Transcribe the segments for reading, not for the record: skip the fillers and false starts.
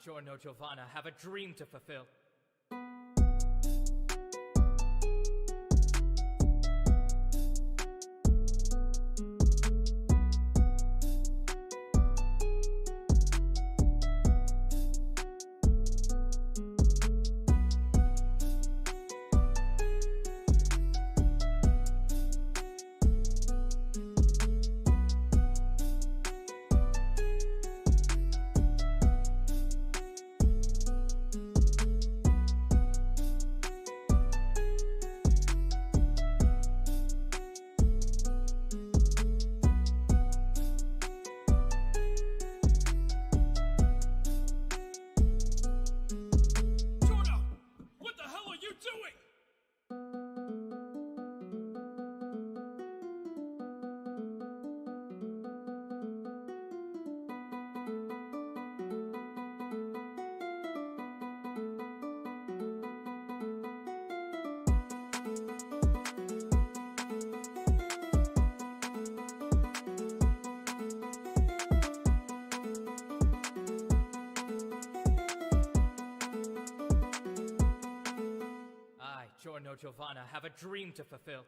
Giorno Giovanna, have a dream to fulfill. I, Giorno Giovanna, have a dream to fulfill.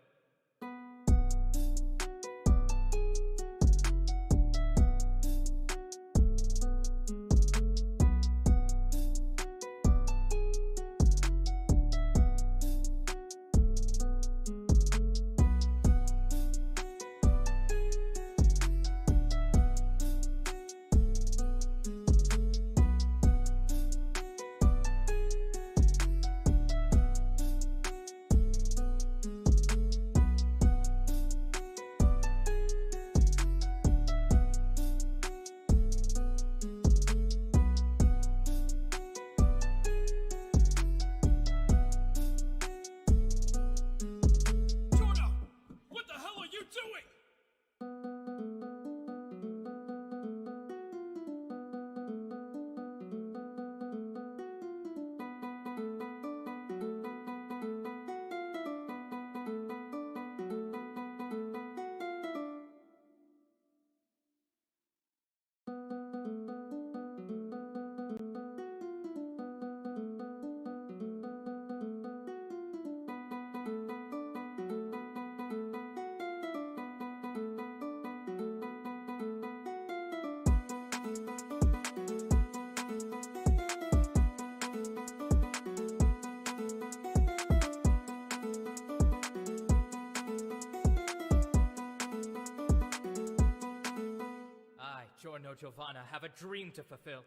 I, Giorno Giovanna, have a dream to fulfill.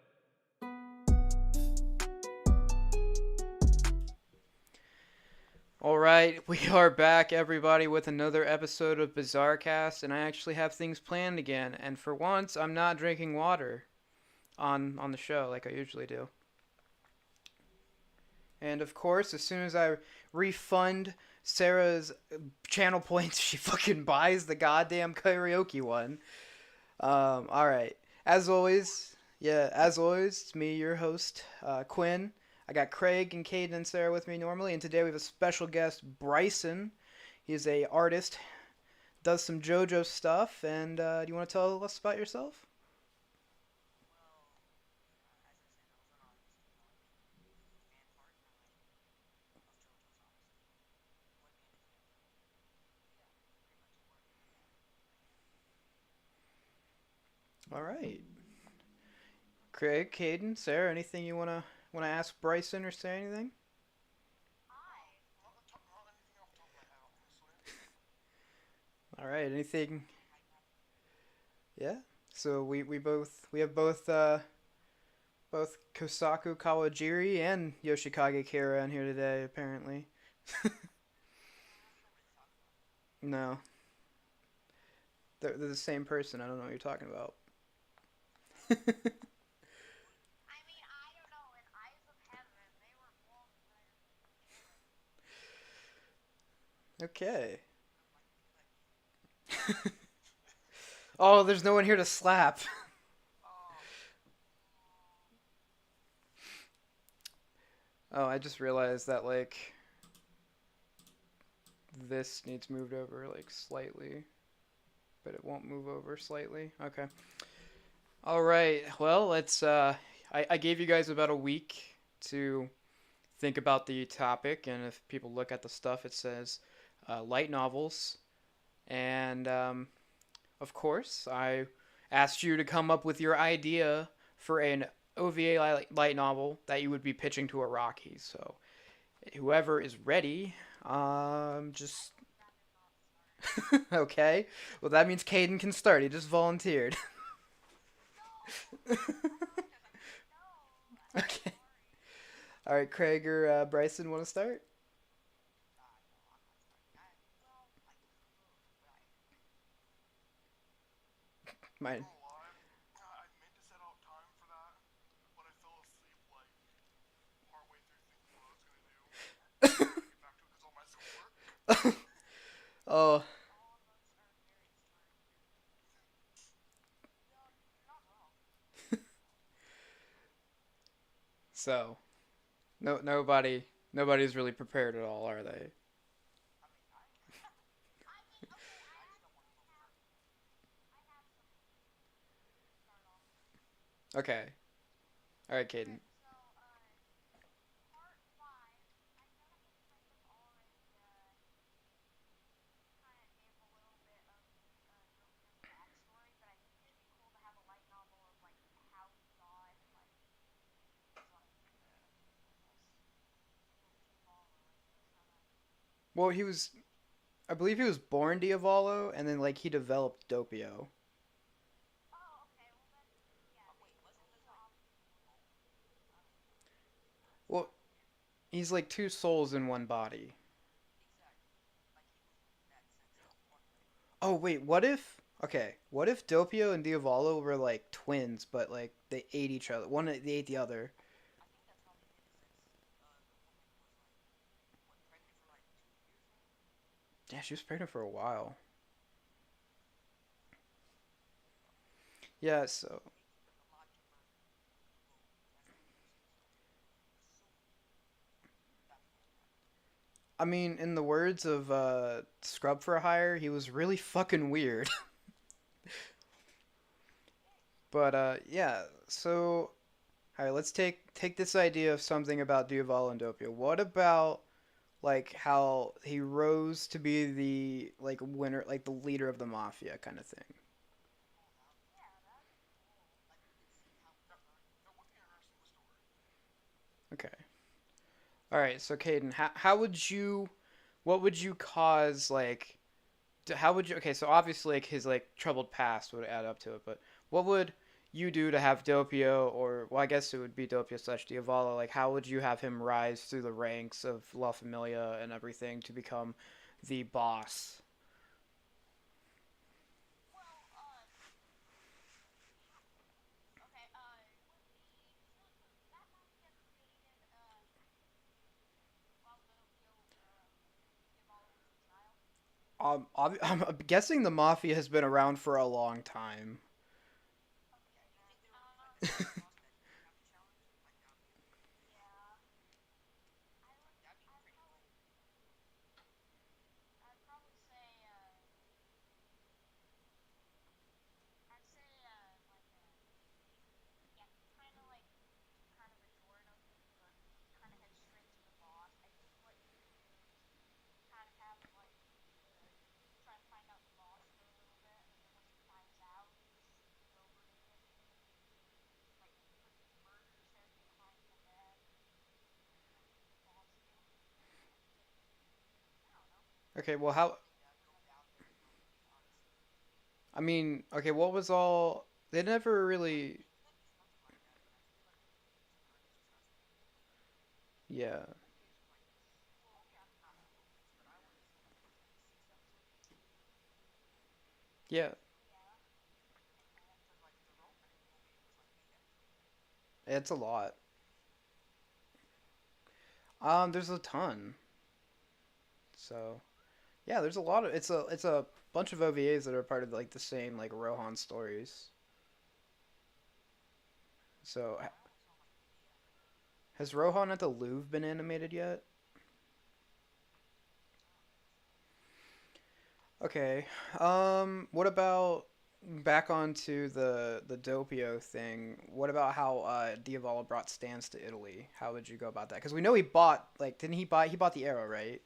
Alright, we are back, everybody, with another episode of Bizarre Cast, and I actually have things planned again, and for once, I'm not drinking water on the show like I usually do. And of course, as soon as I refund Sarah's channel points, she fucking buys the goddamn karaoke one. Alright. As always, it's me, your host, Quinn. I got Craig and Caden and Sarah with me normally, and today we have a special guest, Bryson. He's a artist, does some JoJo stuff, and do you want to tell us about yourself? Alright. Craig, Caden, Sarah, anything you wanna ask Bryson or say anything? All right. Anything? Yeah. So we have both Kosaku Kawajiri and Yoshikage Kira in here today. Apparently. No, they're the same person. I don't know what you're talking about. Okay. Oh, there's no one here to slap. Oh, I just realized that, like, this needs moved over, like, slightly. But it won't move over slightly. Okay. Alright, well, let's, I gave you guys about a week to think about the topic, and if people look at the stuff, it says light novels. And of course, I asked you to come up with your idea for an OVA light novel that you would be pitching to a Rocky. So whoever is ready, just okay. Well, that means Caden can start. He just volunteered. Okay. All right, Craig or Bryson want to start? Mine. Oh, so nobody's really prepared at all, are they? Okay. All right, Caden. Well, I believe he was born Diavolo, and then like he developed Doppio. Well, he's like two souls in one body. Oh wait, what if? Okay, what if Doppio and Diavolo were like twins, but like they ate each other? One they ate the other. Yeah, she was pregnant for a while. Yeah, so I mean, in the words of Scrub for Hire, he was really fucking weird. But yeah, so all right, let's take this idea of something about Diavolo and Doppio. What about like how he rose to be the like winner, like the leader of the mafia kind of thing? Okay. All right. So Caden, how would you, what would you cause like? How would you? Okay, so obviously like his like troubled past would add up to it, but what would you do to have Doppio, or well, I guess it would be Doppio slash Diavolo. Like, how would you have him rise through the ranks of La Familia and everything to become the boss? I'm guessing the mafia has been around for a long time. Okay, well, how? I mean, okay, what was all? They never really. Yeah, yeah, it's a lot. There's a ton. So yeah, there's a lot of it's a bunch of OVAs that are part of like the same like Rohan stories. So has Rohan at the Louvre been animated yet? Okay. What about? back onto the Doppio thing. What about how Diavolo brought stands to Italy? How would you go about that? Because we know he bought like didn't he bought the arrow, right?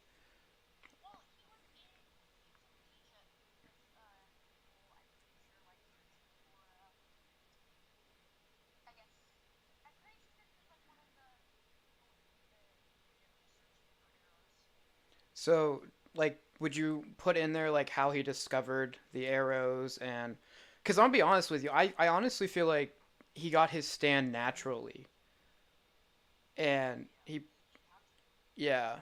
So like would you put in there like how he discovered the arrows and because I'll be honest with you, I honestly feel like he got his stand naturally and he yeah.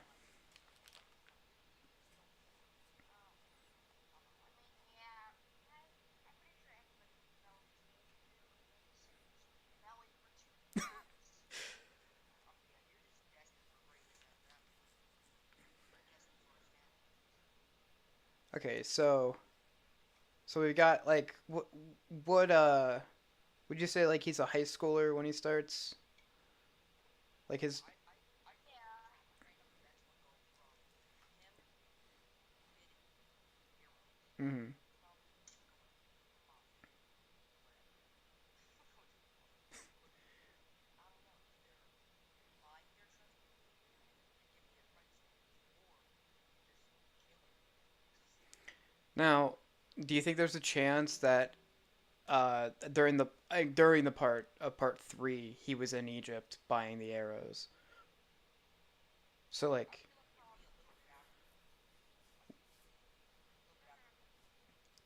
Okay, so we got like what would you say like he's a high schooler when he starts? Like his mhm. Now, do you think there's a chance that during the part 3 he was in Egypt buying the arrows? So like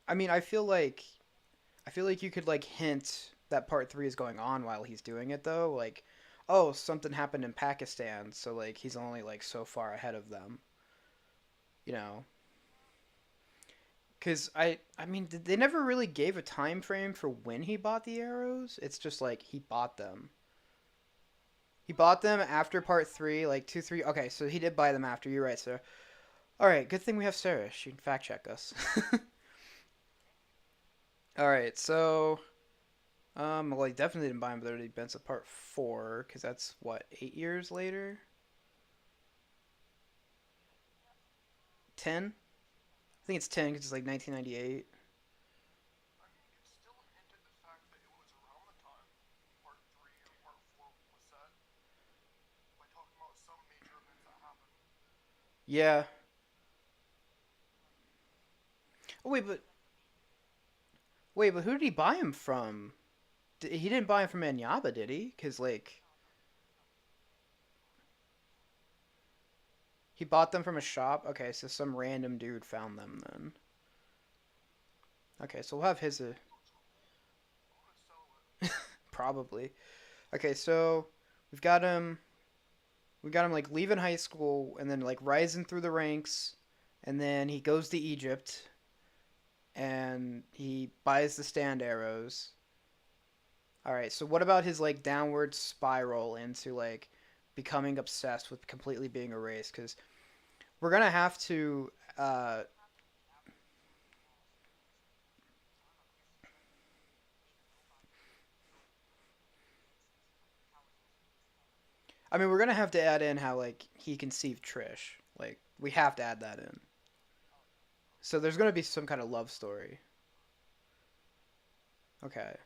I mean, I feel like you could like hint that part 3 is going on while he's doing it though, like oh, something happened in Pakistan, so like he's only like so far ahead of them, you know. Cuz I mean, they never really gave a time frame for when he bought the arrows. It's just like he bought them. He bought them after part 3, like 2 3. Okay, so he did buy them after. You're right, sir. All right, good thing we have Sarah. She can fact check us. All right, so well, he definitely didn't buy them, but already been to part 4 because that's what 8 years later. 10. I think it's 10 because it's like 1998. Yeah. Oh wait, but who did he buy him from? He didn't buy him from Anyaba, did he? Because like he bought them from a shop. Okay, so some random dude found them then. Okay, so we'll have his probably. Okay, so we've got him. We got him like leaving high school and then like rising through the ranks, and then he goes to Egypt and he buys the stand arrows. All right, so what about his like downward spiral into like becoming obsessed with completely being erased? Because we're gonna have to. I mean, we're gonna have to add in how like he conceived Trish. Like we have to add that in. So there's gonna be some kind of love story. Okay.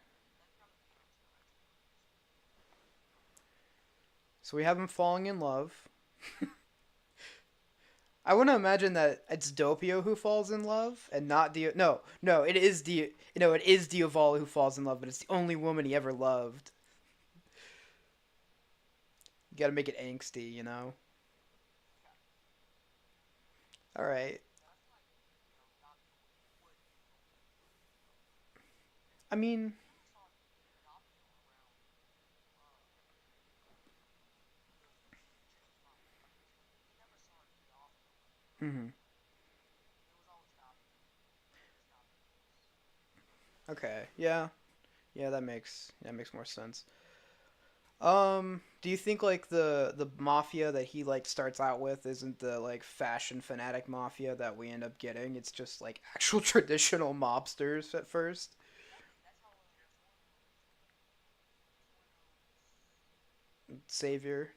So we have him falling in love. I want to imagine that it's Doppio who falls in love and not Dio. No, no, it is it is Diovala who falls in love, but it's the only woman he ever loved. You got to make it angsty, you know. All right. I mean, hmm okay, yeah, yeah, that makes more sense. Do you think like the mafia that he like starts out with isn't the like fashion fanatic mafia that we end up getting? It's just like actual traditional mobsters at first. Savior.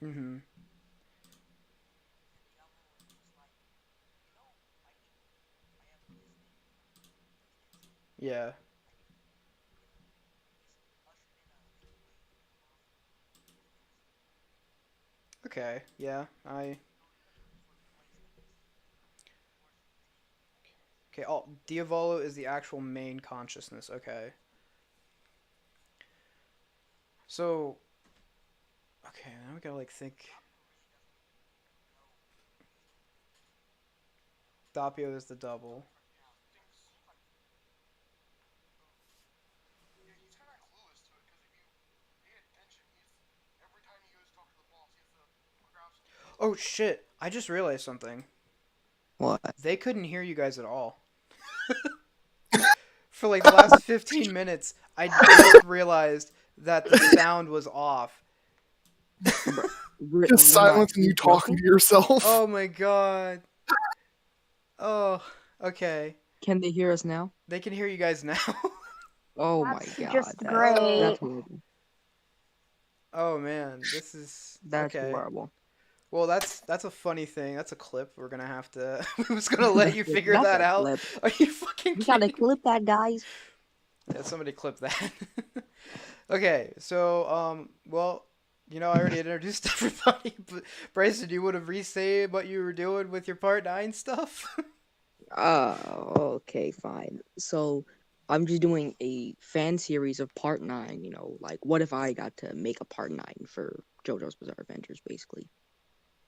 Mm-hmm. Yeah. Okay. Yeah. Okay. Oh, Diavolo is the actual main consciousness. Okay. So. Okay. Now we gotta like think. Doppio is the double. Oh shit! I just realized something. What? They couldn't hear you guys at all. For like the last 15 minutes, I just realized that the sound was off. Bro, Just silence and you talking to yourself. Oh my god. Oh, okay. Can they hear us now? They can hear you guys now. Oh That's my god, just that's great. horrible. Oh man, this is That's okay. horrible. Well, that's a funny thing. That's a clip. We're gonna have to. I was gonna let you figure That's that a out. clip. Are you fucking You gotta kidding? clip that, guys. Yeah, somebody clip that. Okay, so well, I already introduced everybody, but Bryson, you would have re-say what you were doing with your part 9 stuff? Okay, fine. So I'm just doing a fan series of part 9, like what if I got to make a part 9 for JoJo's Bizarre Adventures, basically,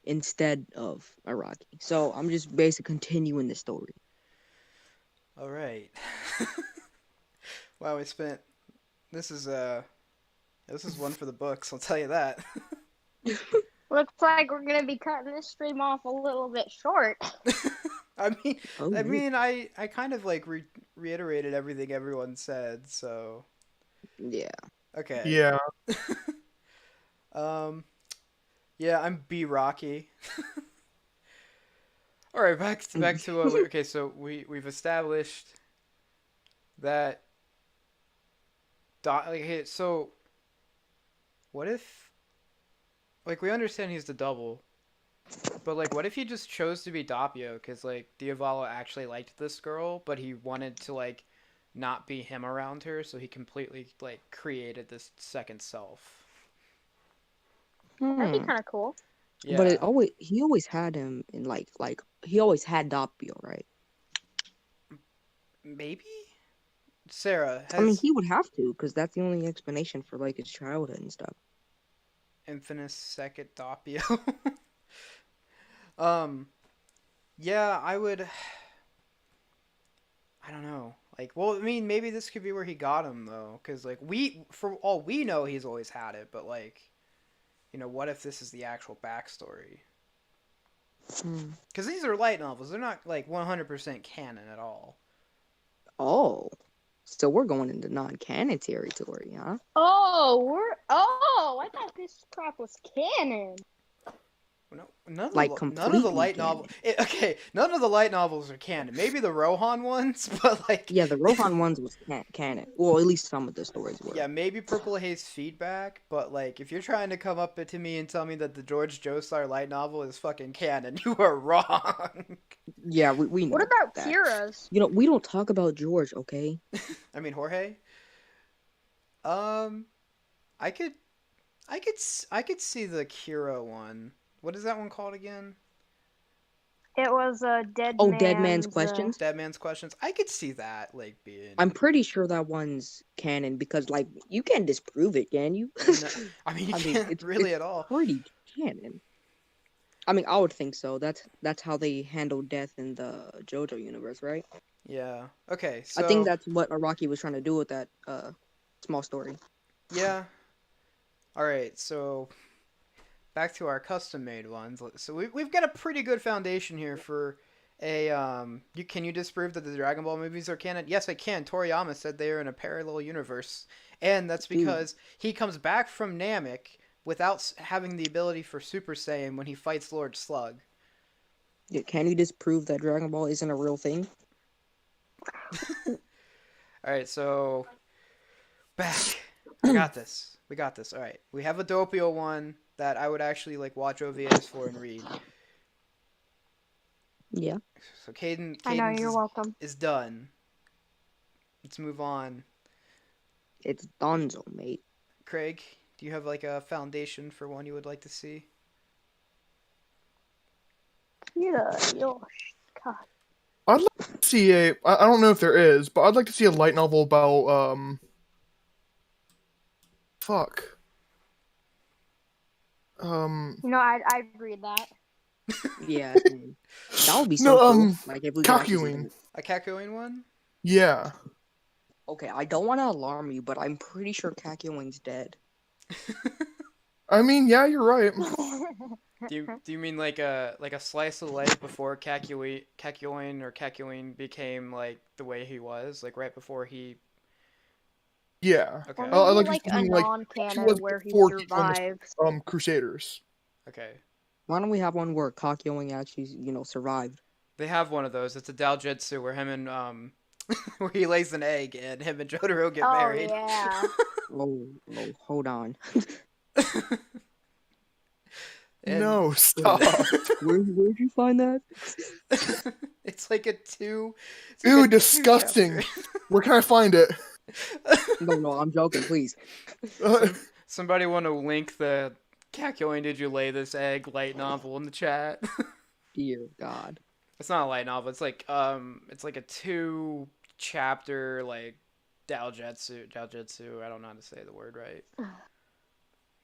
instead of Araki. So I'm just basically continuing the story. All right. Wow, we spent. This is one for the books. I'll tell you that. Looks like we're gonna be cutting this stream off a little bit short. I mean, Oh, I yeah. mean, I kind of like reiterated everything everyone said. So Yeah. okay. Yeah. Um. Yeah, I'm B Rocky. All right, back to okay. So we've established that. Okay, so what if like we understand he's the double, but like what if he just chose to be Doppio because like Diavolo actually liked this girl, but he wanted to like not be him around her, so he completely like created this second self. That'd be Hmm. kind of cool. But Yeah, he always had him in like he always had Doppio, right? maybe Sarah I mean, has he would have to, because that's the only explanation for like his childhood and stuff. Infinite second Doppio. um, yeah, I would. I don't know. Like, well, I mean, maybe this could be where he got him though, because like for all we know, he's always had it. But like, what if this is the actual backstory? Hmm. Because these are light novels; they're not like 100% canon at all. Oh, so we're going into non-canon territory, huh? I thought this crap was canon. No, none of Like none of the completely light canon. novel. Okay, none of the light novels are canon. Maybe the Rohan ones, but like, Yeah, the Rohan ones was canon. Well, at least some of the stories were. yeah, maybe Purple Haze feedback. But like, if you're trying to come up to me and tell me that the George Joestar light novel is fucking canon, you are wrong. Yeah, we know What about that. Kira's? We don't talk about George, okay? I mean, Jorge. Um, I could, I could see the Kira one. What is that one called again? It was a dead Oh, man's. Dead Man's Questions? Dead Man's Questions. I could see that like being. I'm pretty sure that one's canon because, like, you can't disprove it, can you? No, I mean, you can't it's really at all. pretty canon. I mean, I would think so. That's how they handle death in the JoJo universe, right? Yeah. Okay. So I think that's what Araki was trying to do with that small story. yeah. All right. So back to our custom made ones. So we've got a pretty good foundation here for a can you disprove that the Dragon Ball movies are canon? Yes, I can. Toriyama said they are in a parallel universe, and that's because he comes back from Namek without having the ability for Super Saiyan when he fights Lord Slug. Yeah, can you disprove that Dragon Ball isn't a real thing? All right, so back. We got this. We got this. All right, we have a Doppio one that I would actually like watch OVAs for and read. Yeah. So I know, Cadence you're welcome. is done. Let's move on. It's Donzo, mate. Craig, do you have like a foundation for one you would like to see? Yeah, yo, God. I'd like to see I don't know if there is, but I'd like to see a light novel about fuck. I'd read that. Yeah, same. That would be so No, cool. Like if we could actually see Kakyoin. A Kakyoin one? Yeah. Okay, I don't want to alarm you, but I'm pretty sure Kakyoin's dead. I mean, yeah, you're right. Do you mean like a slice of life before Kakyoin became like the way he was, like right before he? Yeah. Okay. Or I'd maybe like to like a see, like, non-canon was where he before he joined survives. Crusaders. Okay. Why don't we have one where Kakyoin actually, survived? They have one of those. It's a Daljutsu where him and where he lays an egg and him and Jotaro get Oh married. yeah. Oh, hold on. And- No, stop. Where'd you find that? It's like a two. It's Ew, like a disgusting. two-chapter. Where can I find it? No, I'm joking, please. Somebody want to link the Kakyoin Did You Lay This Egg light novel in the chat? Dear God. It's not a light novel. It's like a 2-chapter like Daljutsu. I don't know how to say the word right.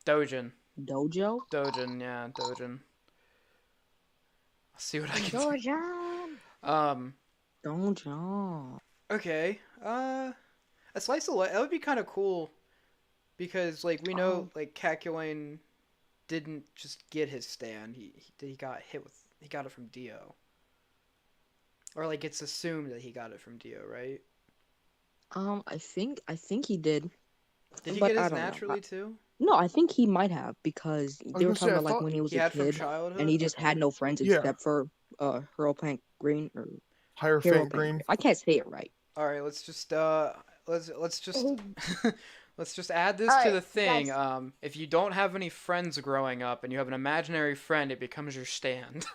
Dojin. Dojo? Yeah, Dojin. I'll see what I can do. Georgia. Dojo. Okay. A slice of life. That would be kind of cool, because like we know like Kakyoin didn't just get his stand. He got it from Dio. Or like it's assumed that he got it from Dio, right? I think he did. Did he But get I his don't know. naturally too? No, I think he might have, because they were gonna say, talking I about like thought when he was He a had from kid childhood. and he just had no friends Yeah. except for Hierophant Green or Hierophant Hierophant Green. I can't say it right. All right, let's just let's just add this to Alright, the thing. guys. If you don't have any friends growing up and you have an imaginary friend, it becomes your stand.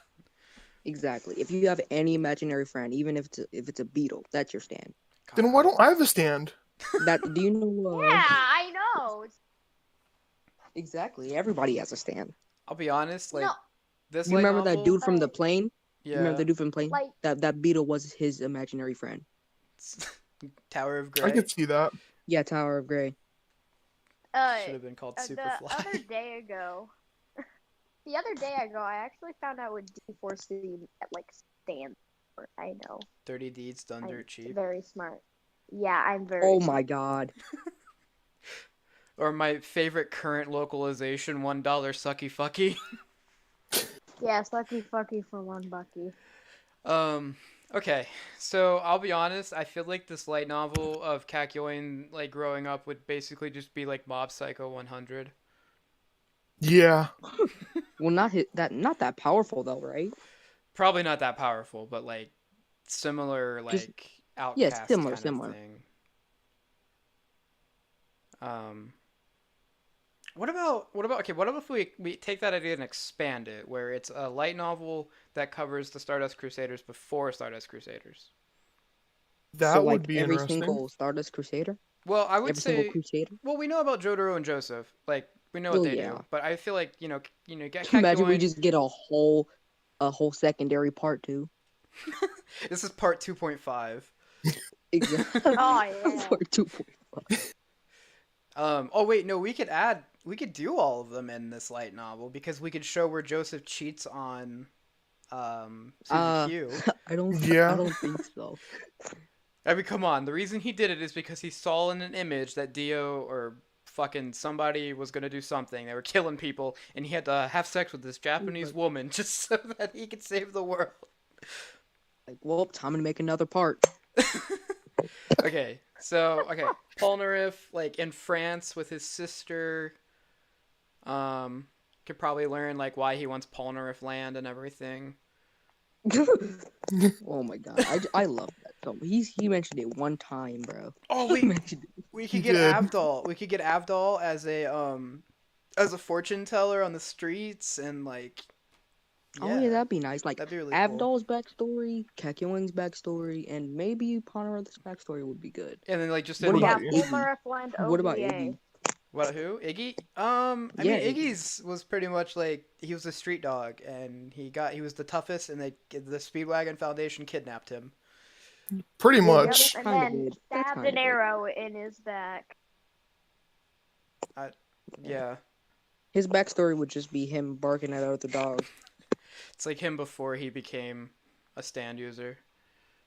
Exactly. If you have any imaginary friend, even if it's a beetle, that's your stand. Then why don't I have a stand? Do you know? Yeah, I know. Exactly. Everybody has a stand. I'll be honest, like No, this. You light remember that novel- dude from the plane? Yeah. You remember the dude from the plane? Like- That beetle was his imaginary friend. Tower of I Grey. could see that. Yeah, Tower of Grey. Should have been called the Superfly. other day ago, I actually found out what D4C like stands for. I know. 30 deeds done dirt cheap. Very smart. Yeah, I'm very. Oh my God. Or my favorite current localization, $1 sucky fucky. Yeah, sucky fucky for $1. Okay, so I'll be honest, I feel like this light novel of Kakyoin, like, growing up would basically just be like Mob Psycho 100. Yeah. Well, not that powerful though, right? Probably not that powerful, but, like, similar, like, Just- outcast similar, kind similar. of thing. What about if we take that idea and expand it, where it's a light novel that covers the Stardust Crusaders before Stardust Crusaders? That So, would like, be every interesting. single Stardust Crusader, Well, I would every say, single Crusader. well, we know about Jotaro and Joseph, like we know what Well, they yeah. do, but I feel like get Imagine we Kakyoin- just get a whole secondary part too. This is part 2.5. Exactly. Oh yeah. Part 2.5. Oh wait, no, we could do all of them in this light novel, because we could show where Joseph cheats on Suzy Q. I don't Yeah. think so. I mean, come on. The reason he did it is because he saw in an image that Dio or fucking somebody was gonna do something. They were killing people, and he had to have sex with this Japanese woman just so that he could save the world. Like, well, time to make another part. Okay, Polnareff, like, in France with his sister, could probably learn, like, why he wants Polnareff land and everything. Oh my God, I love that film. He mentioned it one time, bro. Oh, He mentioned it. we He could get did. Avdol. We could get Avdol as a fortune teller on the streets, and, like, Oh yeah, that'd be nice. Like that'd be really cool. Avdol's backstory, Kekyoin's backstory, and maybe Ponaretha's backstory would be good. And then like just What in about the Yeah, Iggy? Fulmer Flint What about OVA. Iggy? what who Iggy? I Yeah, mean Iggy. Iggy's was pretty much like he was a street dog, and he was the toughest, and the Speedwagon Foundation kidnapped him. Pretty Well, Yep, much. that's and kind of then it. That's stabbed kind an of it. arrow in his back. Yeah, His backstory would just be him barking at other dogs. it's like him before he became a stand user.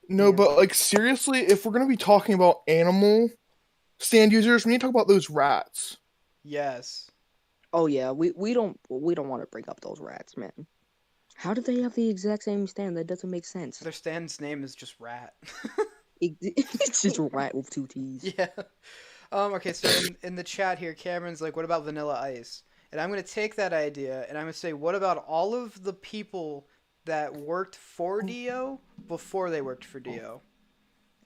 No, Yeah. but like seriously, if we're gonna be talking about animal stand users, we need to talk about those rats. Yes. Oh yeah, we don't want to bring up those rats, man. How do they have the exact same stand? That doesn't make sense. Their stand's name is just Rat. It's just a rat with two T's. Yeah. Okay, so in the chat here, Cameron's like, what about Vanilla Ice? And I'm going to take that idea and I'm going to say, what about all of the people that worked for Dio before they worked for Dio?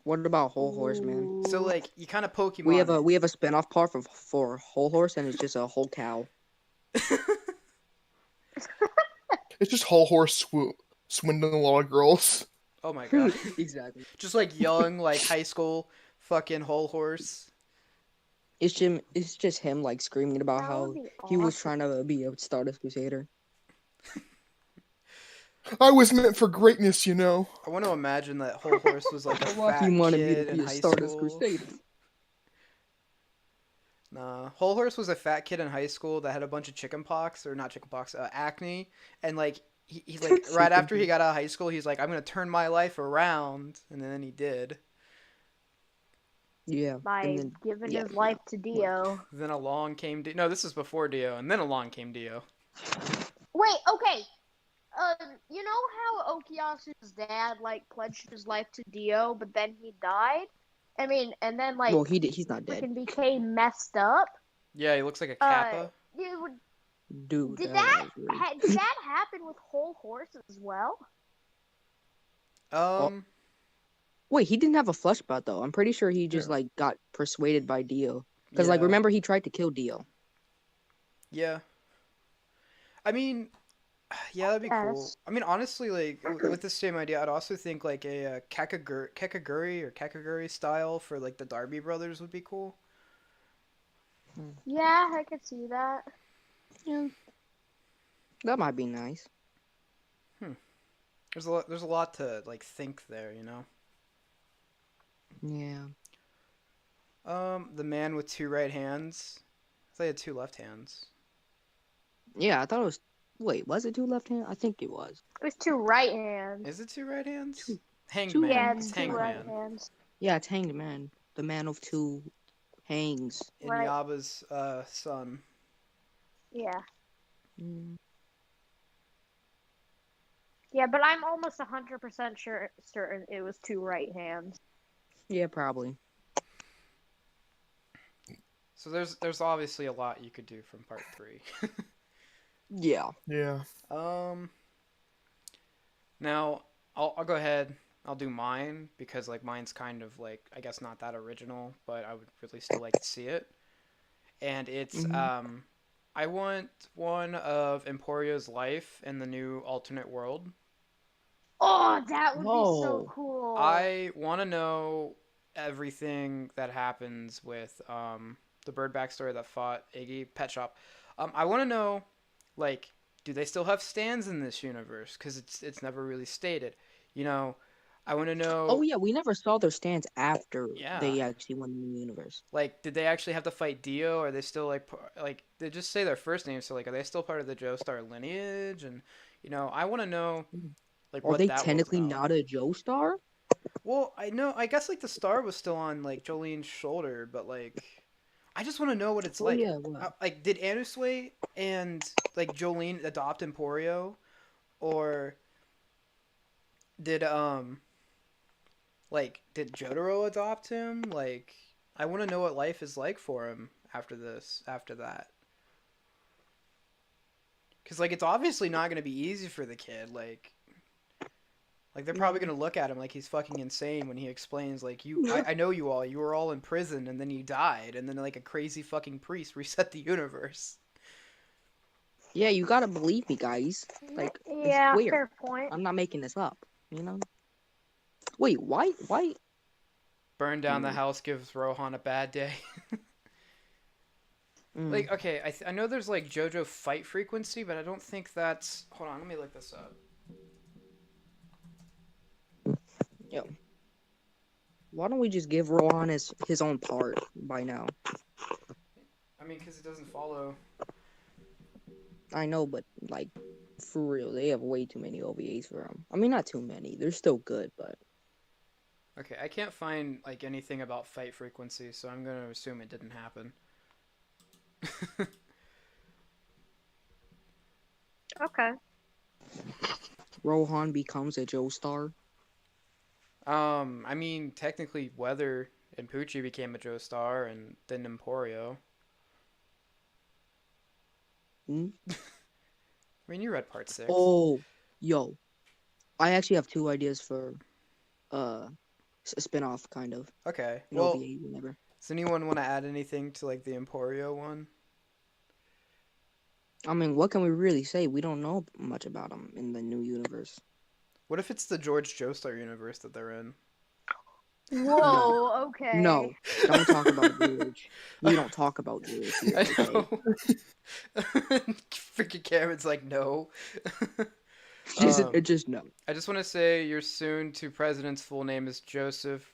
What about Whole Horse, man? So, like, you kind of Pokemon. We have a spinoff part for Whole Horse, and it's just a whole cow. It's just whole horse swindling a lot of girls. Oh my god. Exactly. Just like young, like high school fucking Whole Horse. It's just him like screaming about That how would be he was awesome. trying to be a Stardust Crusader. I was meant for greatness, you know. I want to imagine that Whole Horse was like a Why fat he wanted me kid to in be a high Stardust school. Crusader. Nah, Whole Horse was a fat kid in high school that had a bunch of chicken pox, or not chicken pox, acne, and like he like right after he got out of high school, he's like, I'm gonna turn my life around, and then he did. Yeah. By and then, giving yeah, his life to Dio. Then along came No, this is before Dio, and then along came Dio. Wait, okay. You know how Okuyasu's dad like pledged his life to Dio, but then he died? I mean, and then like well, he's not dead, freaking became messed up. Yeah, he looks like a kappa. dude. Did that that was weird. did that happen with Whole Horse as well? Wait, he didn't have a flesh spot though. I'm pretty sure he just Yeah. like got persuaded by Dio. Because like Yeah. remember he tried to kill Dio. Yeah. I mean, yeah, that'd be cool. Yes. I mean, honestly, like with the same idea, I'd also think like a Kakaguri style for like the Darby brothers would be cool. Yeah, I could see that. Yeah. That might be nice. There's a lot to like think there, you know. Yeah. The man with two right hands. I thought he had two left hands. Yeah, I thought it was. Wait, was it two left hand? I think it was. It was two right hands. Is it two right hands? Two- Hangman. Yeah, It's it's two right Hangman. hands. Yeah, it's Hanged Man, the man of two hangs. Right. Inyaba's son. Yeah. Mm. Yeah, but I'm almost 100% certain it was two right hands. Yeah, probably. So there's obviously a lot you could do from part 3. Yeah. Yeah. Now I'll go ahead. I'll do mine because like mine's kind of like I guess not that original, but I would really still like to see it. And it's I want one of Emporio's life in the new alternate world. Oh, that would be so Whoa. cool. I want to know everything that happens with the bird backstory that fought Iggy Pet Shop. I want to know, like, do they still have stands in this universe? Because it's never really stated. You know, I want to know. Oh yeah, we never saw their stands after Yeah. they actually went in the universe. Like, did they actually have to fight Dio? Or are they still like they just say their first names? So like, are they still part of the Joestar lineage? And you know, I want to know. Like, Are what they that world's technically about. not a Joestar? Well, I know. I guess like the star was still on like Jolene's shoulder, but like, I just want to know what it's Oh like. yeah, well, Like, did Anusway and like Jolene adopt Emporio, or did did Jotaro adopt him? Like, I want to know what life is like for him after that. Because like it's obviously not gonna be easy for the kid. Like they're probably gonna look at him like he's fucking insane when he explains like I know you were all in prison and then you died and then like a crazy fucking priest reset the universe. Yeah, you gotta believe me, guys. Like, I Yeah, swear, fair point. I'm not making this up. You know? Wait, why? Burn down the house gives Rohan a bad day. Mm, Like, okay, I know there's like JoJo fight frequency, but I don't think that's. Hold on, let me look this up. yo, why don't we just give Rohan his own part by now? I mean, because it doesn't follow. I know, but like, for real, they have way too many OVAs for him. I mean, not too many. They're still good, but Okay, I can't find like anything about fight frequency, so I'm gonna assume it didn't happen. Okay. Rohan becomes a Joestar. I mean, technically, Weather and Poochie became a Joestar, and then Emporio. Hmm? I mean, you read part 6. Oh, yo, I actually have two ideas for a spin-off kind of Okay, an well, OVA whenever. does anyone want to add anything to like the Emporio one? I mean, what can we really say? We don't know much about him in the new universe. What if it's the George Joestar universe that they're in? Whoa, okay. No, don't talk about George. We don't talk about George here, I okay? know. Freaking Cameron's like, no. Just no. I just want to say your soon to president's full name is Joseph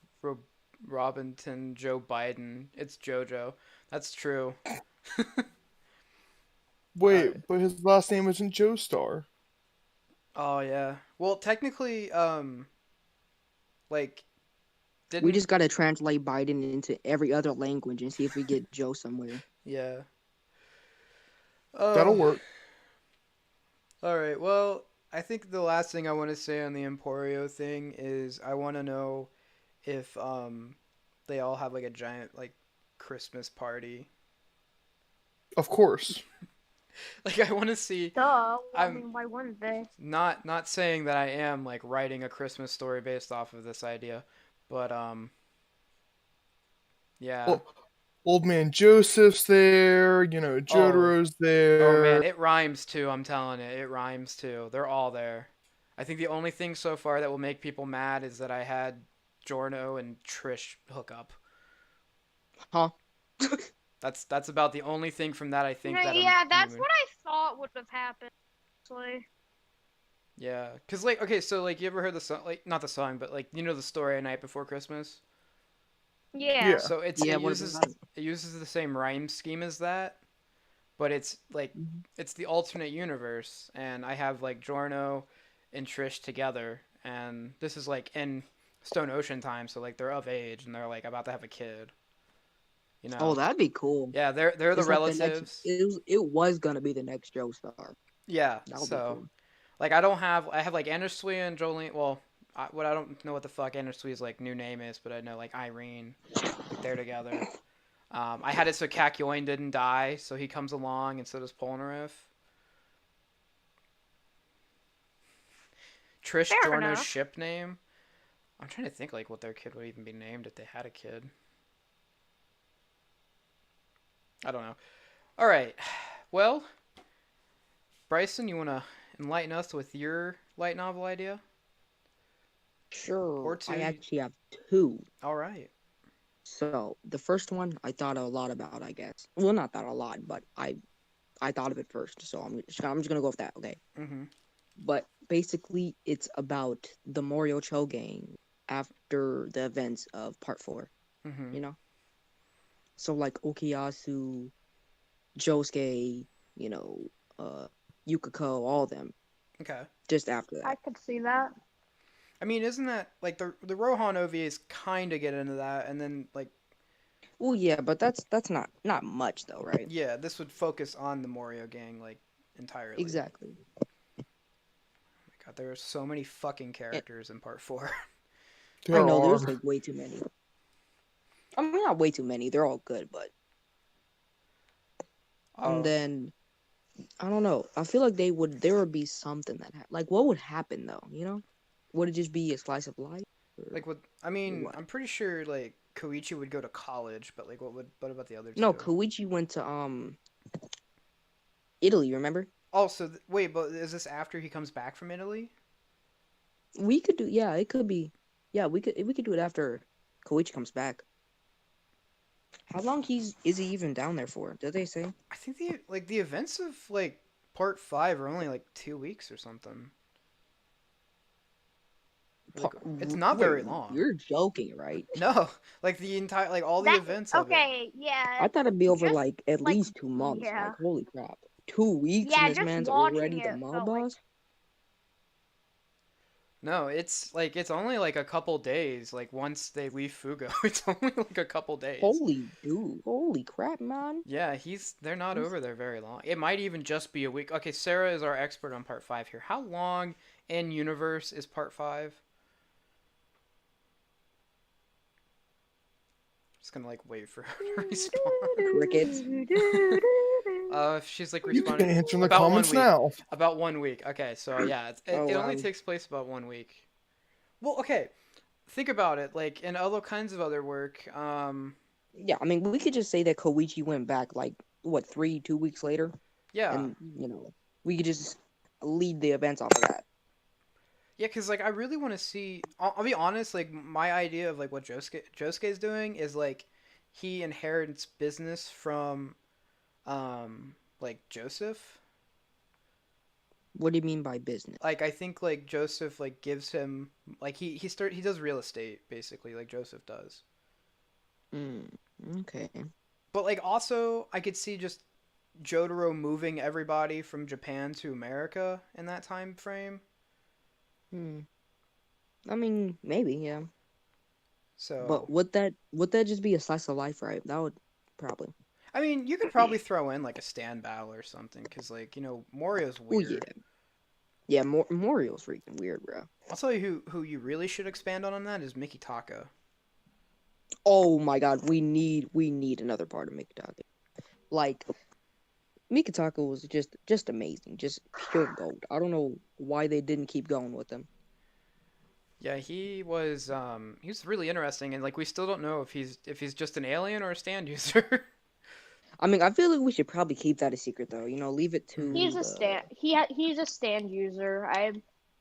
Robinson Joe Biden. It's JoJo. That's true. Wait, Alright. but his last name isn't Joestar. Oh yeah. Well, technically, like, We didn't. just gotta translate Biden into every other language and see if we get Joe somewhere. Yeah. That'll Oh. work. All right. Well, I think the last thing I want to say on the Emporio thing is I want to know if they all have like a giant like Christmas party. Of course. Like I want to see. Duh. I I'm mean, why wouldn't they? not saying that I am like writing a Christmas story based off of this idea, but yeah. Well, Old Man Joseph's there. Oh, Jotaro's oh man, there. it rhymes too. I'm telling it, it rhymes too. They're all there. I think the only thing so far that will make people mad is that I had Jorno and Trish hook up. Huh? That's about the only thing from that I think that Yeah, I'm that's moving. what I thought would have happened. Actually. Yeah, cause like okay, so like you ever heard the song? Like not the song, but like you know the story A Night Before Christmas. Yeah. Yeah. So Yeah, it what uses about it? it uses the same rhyme scheme as that, but it's like Mhm. it's the alternate universe, and I have like Jorno and Trish together, and this is like in Stone Ocean time, so like they're of age and they're like about to have a kid. You Oh, know? that'd be cool. Yeah, they're the It's like the next. relatives. It was gonna be the next Joestar. Yeah, That would be so cool. like I have like Anasui and Jolene. Well, I don't know what the fuck Anasui's like new name is, but I know like Irene, like they're together. I had it so Kakyoin didn't die, so he comes along, and so does Polnareff. Trish Fair Jorno's enough. ship name. I'm trying to think like what their kid would even be named if they had a kid. I don't know. All right. Well, Bryson, you want to enlighten us with your light novel idea? Sure. Or two? I actually have two. All right. So the first one I thought a lot about, I guess. Well, not that a lot, but I thought of it first. So I'm just gonna go with that. Okay. Mm-hmm. But basically, it's about the Moriocho gang after the events of Part 4. Mm-hmm. You know. So like Okuyasu, Josuke, you know, Yukiko, all of them. Okay. Just after I that. could see that. I mean, isn't that like the Rohan OVAs kind of get into that, and then like Well, yeah, but that's not much though, right? yeah, this would focus on the Morio gang like entirely. Exactly. Oh my God, there are so many fucking characters in Part 4. I know There there's are. like way too many. I mean, not way too many. They're all good, but and Oh, then I don't know. I feel like there would be something like what would happen though, you know? Would it just be a slice of life? Or like what? I mean, what? I'm pretty sure like Koichi would go to college, but like what about the other No, two? Koichi went to Italy, remember? Oh, so wait, but is this after he comes back from Italy? We could do, yeah, it could be, yeah, we could do it after Koichi comes back. How long is he even down there for? Did they say? I think the events of like part 5 are only like 2 weeks or something. Like it's not Wait, very long. you're joking, right? No, like the entire like all the That events of it. okay, yeah. I thought it'd be over Just like at like least 2 months. yeah. Like, holy crap. 2 weeks and Yeah, this just man's watching already the it mob felt like boss? No, it's only like a couple days. Like once they leave Fugo, it's only like a couple days. Holy dude. Holy crap, man. Yeah, they're not He's- over there very long. It might even just be a week. Okay, Sarah is our expert on part 5 here. How long in universe is part 5? Just gonna like wait for her to respond. Crickets. She's like You can responding answer in the about 1 comments week. now. About 1 week. Okay, so yeah, Oh, it only wow. takes place about 1 week. Well, okay, think about it. Like in other kinds of other work, Yeah, I mean, we could just say that Koichi went back like, what, 2 weeks later? yeah, And, we could just lead the events off of that. yeah, because like I really want to see. I'll be honest. Like my idea of like what Josuke's doing is like he inherits business from, like Joseph. What do you mean by business? Like I think like Joseph like gives him like he does real estate basically like Joseph does. Mm, okay. But like also I could see just Jotaro moving everybody from Japan to America in that time frame. Hmm. I mean, maybe, yeah. So But would that just be a slice of life, right? That would probably. I mean, you could probably throw in like a stand battle or something because like Morio's Oh yeah. weird. Yeah, Morio's freaking weird, bro. I'll tell you who you really should expand on that is Mikitaka. Oh my god, we need another part of Mikitaka. Like Mikitaka was just amazing, just pure gold. I don't know why they didn't keep going with him. Yeah, he was really interesting and like we still don't know if he's just an alien or a stand user. I mean, I feel like we should probably keep that a secret though. Leave it to he's a the... stand. He's a stand user.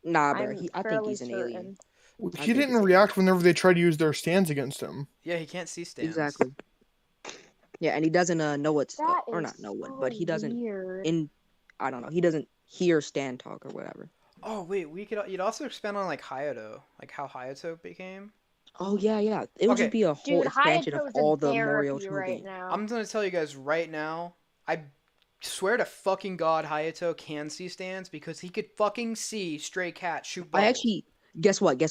Nah, bro. I'm I think fairly he's an certain. alien. I He think didn't it's react whenever they tried to use their stands against him. Yeah, he can't see stands. Exactly. Yeah, and he doesn't know what's That or is not know what, so but he doesn't weird. I don't know. He doesn't hear Stan talk or whatever. Oh wait, you'd also expand on like Hayato, like how Hayato became. Oh yeah, yeah. It would Okay. just be a whole Dude, expansion of Hayato's all in the Mario therapy right Shogun. now. I'm gonna tell you guys right now. I swear to fucking God, Hayato can see stands because he could fucking see Stray Cat shoot I bubbles. actually guess what? I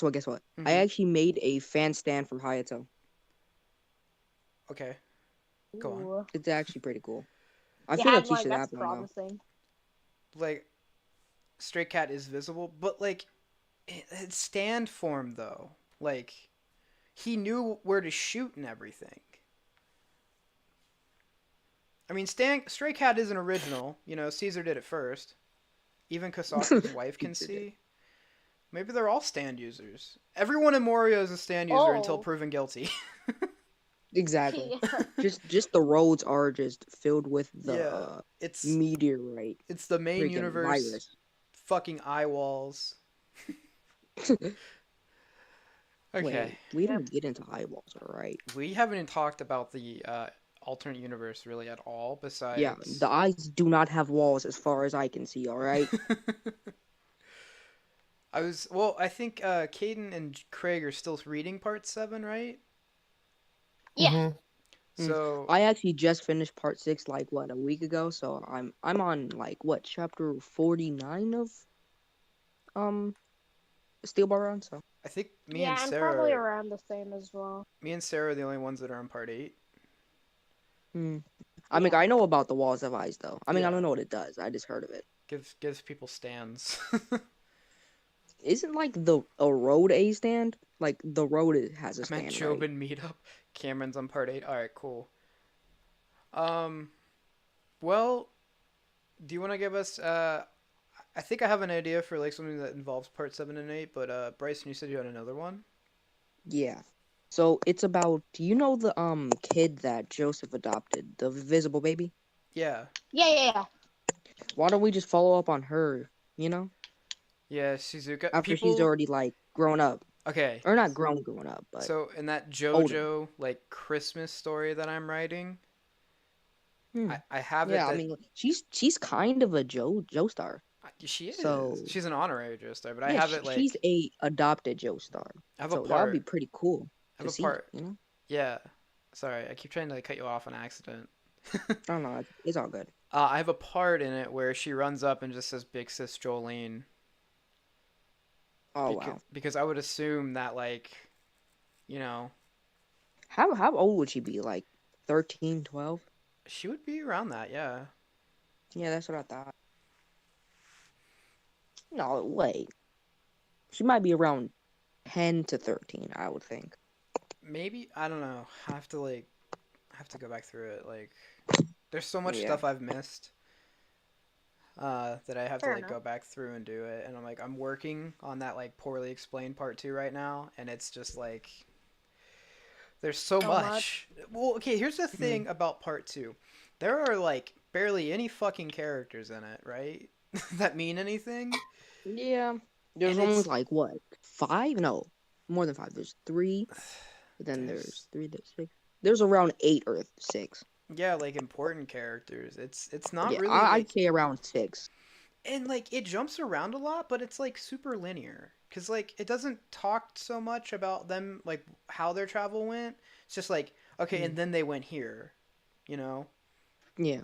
Mhm. actually made a fan stand for Hayato. Okay, go on. Ooh. It's actually pretty cool. I You feel had like he one, should that's have one now. promising. Like, Stray Cat is visible, but like, it's stand form though. Like, he knew where to shoot and everything. I mean, Stray Cat isn't original. Caesar did it first. Even Kosaka's wife can see. Maybe they're all stand users. Everyone in Morio is a stand user until Oh. proven guilty. Exactly. just the roads are just filled with the Yeah, it's meteorite it's the main freaking universe. virus. Fucking eye walls. Okay, Wait, we didn't get into eyeballs, alright? we haven't even talked about the alternate universe really at all. Besides, Yeah, the eyes do not have walls as far as I can see, alright? I think Caden and Craig are still reading part 7, right? Yeah. Mhm. So I actually just finished part 6 like what, a week ago, so I'm on like what, chapter 49 of Steel Bar Run, so I think me Yeah, and I'm Sarah, probably around the same as well. are the only ones that are on part 8. I mean, I know about the walls of eyes though. I mean, I Yeah. don't know what it does. I just heard of it. Gives people stands. Isn't like a road a stand? Like the road has a I meant stand, right? Jobin meetup. Cameron's on part 8. All right, cool. Well, do you want to give us? I think I have an idea for like something that involves part 7 and 8. But Bryson, you said you had another one. Yeah. So it's about, the kid that Joseph adopted, the visible baby? Yeah. Yeah. Why don't we just follow up on her? You know, Yeah, Shizuka. after she's People. already like grown up, Okay. or not grown up, but So in that older. JoJo like Christmas story that I'm writing, Hmm. I have it Yeah, I that mean, she's kind of a Joestar. she is. So She's an honorary Joestar, but I yeah, have it she's like a adopted Joestar. I have a So that would be part. pretty cool I have to a see. part. You know, Yeah. Sorry, I keep trying to like, cut you off on accident. I don't know. It's all good. I have a part in it where she runs up and just says "Big Sis Jolene" Oh because wow. I would assume that like you know How old would she be? Like 13, 12? she would be around that. Yeah. Yeah, that's what I thought. No, wait. She might be around 10 to 13, I would think. Maybe I don't know. I have to go back through it. Like there's so much Yeah. stuff I've missed. That I have to Fair like go enough. back through and do it, and I'm working on that like poorly explained part 2 right now, and it's just like there's so So much. Well, okay, here's the Mm. thing about part 2. There are like barely any fucking characters in it, right? That mean anything? Yeah. There's And only it's like what? 5? No, more than 5. There's 3. But then there's there's 3. There's 6. There's around 8 or 6. yeah, like important characters. It's not Yeah, really I'd like say around 6. and like it jumps around a lot, but it's like super linear because like it doesn't talk so much about them like how their travel went. It's just like okay, and Mm. then they went here, you know. Yeah.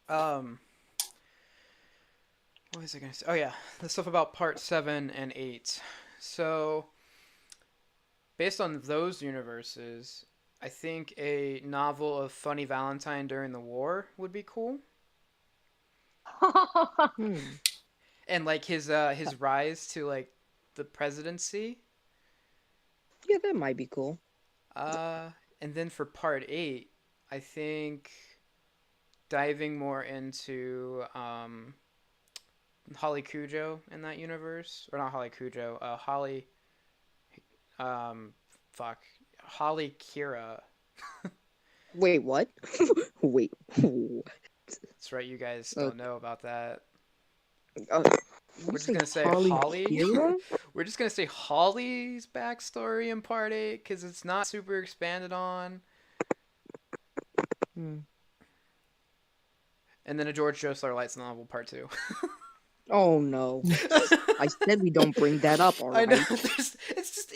Um, what was I gonna say? Oh yeah, the stuff about part 7 and 8. So based on those universes, I think a novel of Funny Valentine during the war would be cool, Hmm. and like his rise to like the presidency. Yeah, that might be cool. Uh, and then for part 8, I think diving more into Holly Cujo in that universe, or not Holly Cujo, Holly, um, fuck, Holly Kira. Wait, what? Wait. That's right, you guys Uh, don't know about that. uh, We're you just say gonna say Harley Holly. Kira? We're just gonna say Holly's backstory in part 8 because it's not super expanded on. Hmm. And then a George Joestar Lights novel part 2. Oh no. I said we don't bring that up, I know. alright?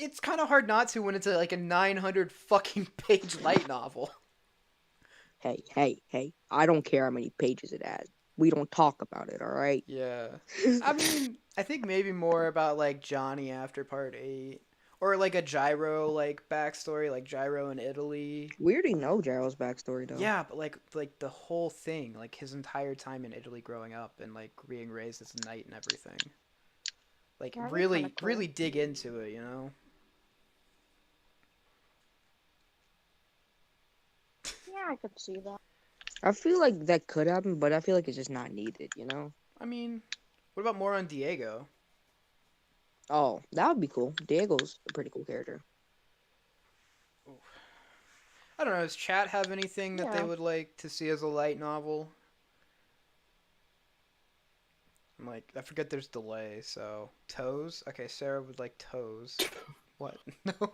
It's kind of hard not to when it's like a 900 fucking page light novel. Hey. I don't care how many pages it has. We don't talk about it, alright? Yeah. I mean, I think maybe more about like Johnny after part 8 or like a Gyro like backstory like Gyro in Italy. We already know Gyro's backstory, though. Yeah, but like the whole thing, like his entire time in Italy growing up and like being raised as a knight and everything. Like That'd be really kinda cool. really dig into it, you know? Yeah, I could see that. I feel like that could happen, but I feel like it's just not needed, you know? I mean, what about more on Diego? Oh, that would be cool. Diego's a pretty cool character. I don't know, does chat have anything that they Yeah. would like to see as a light novel? I'm like, I forget there's delay, so toes? Okay, Sarah would like toes. What? No.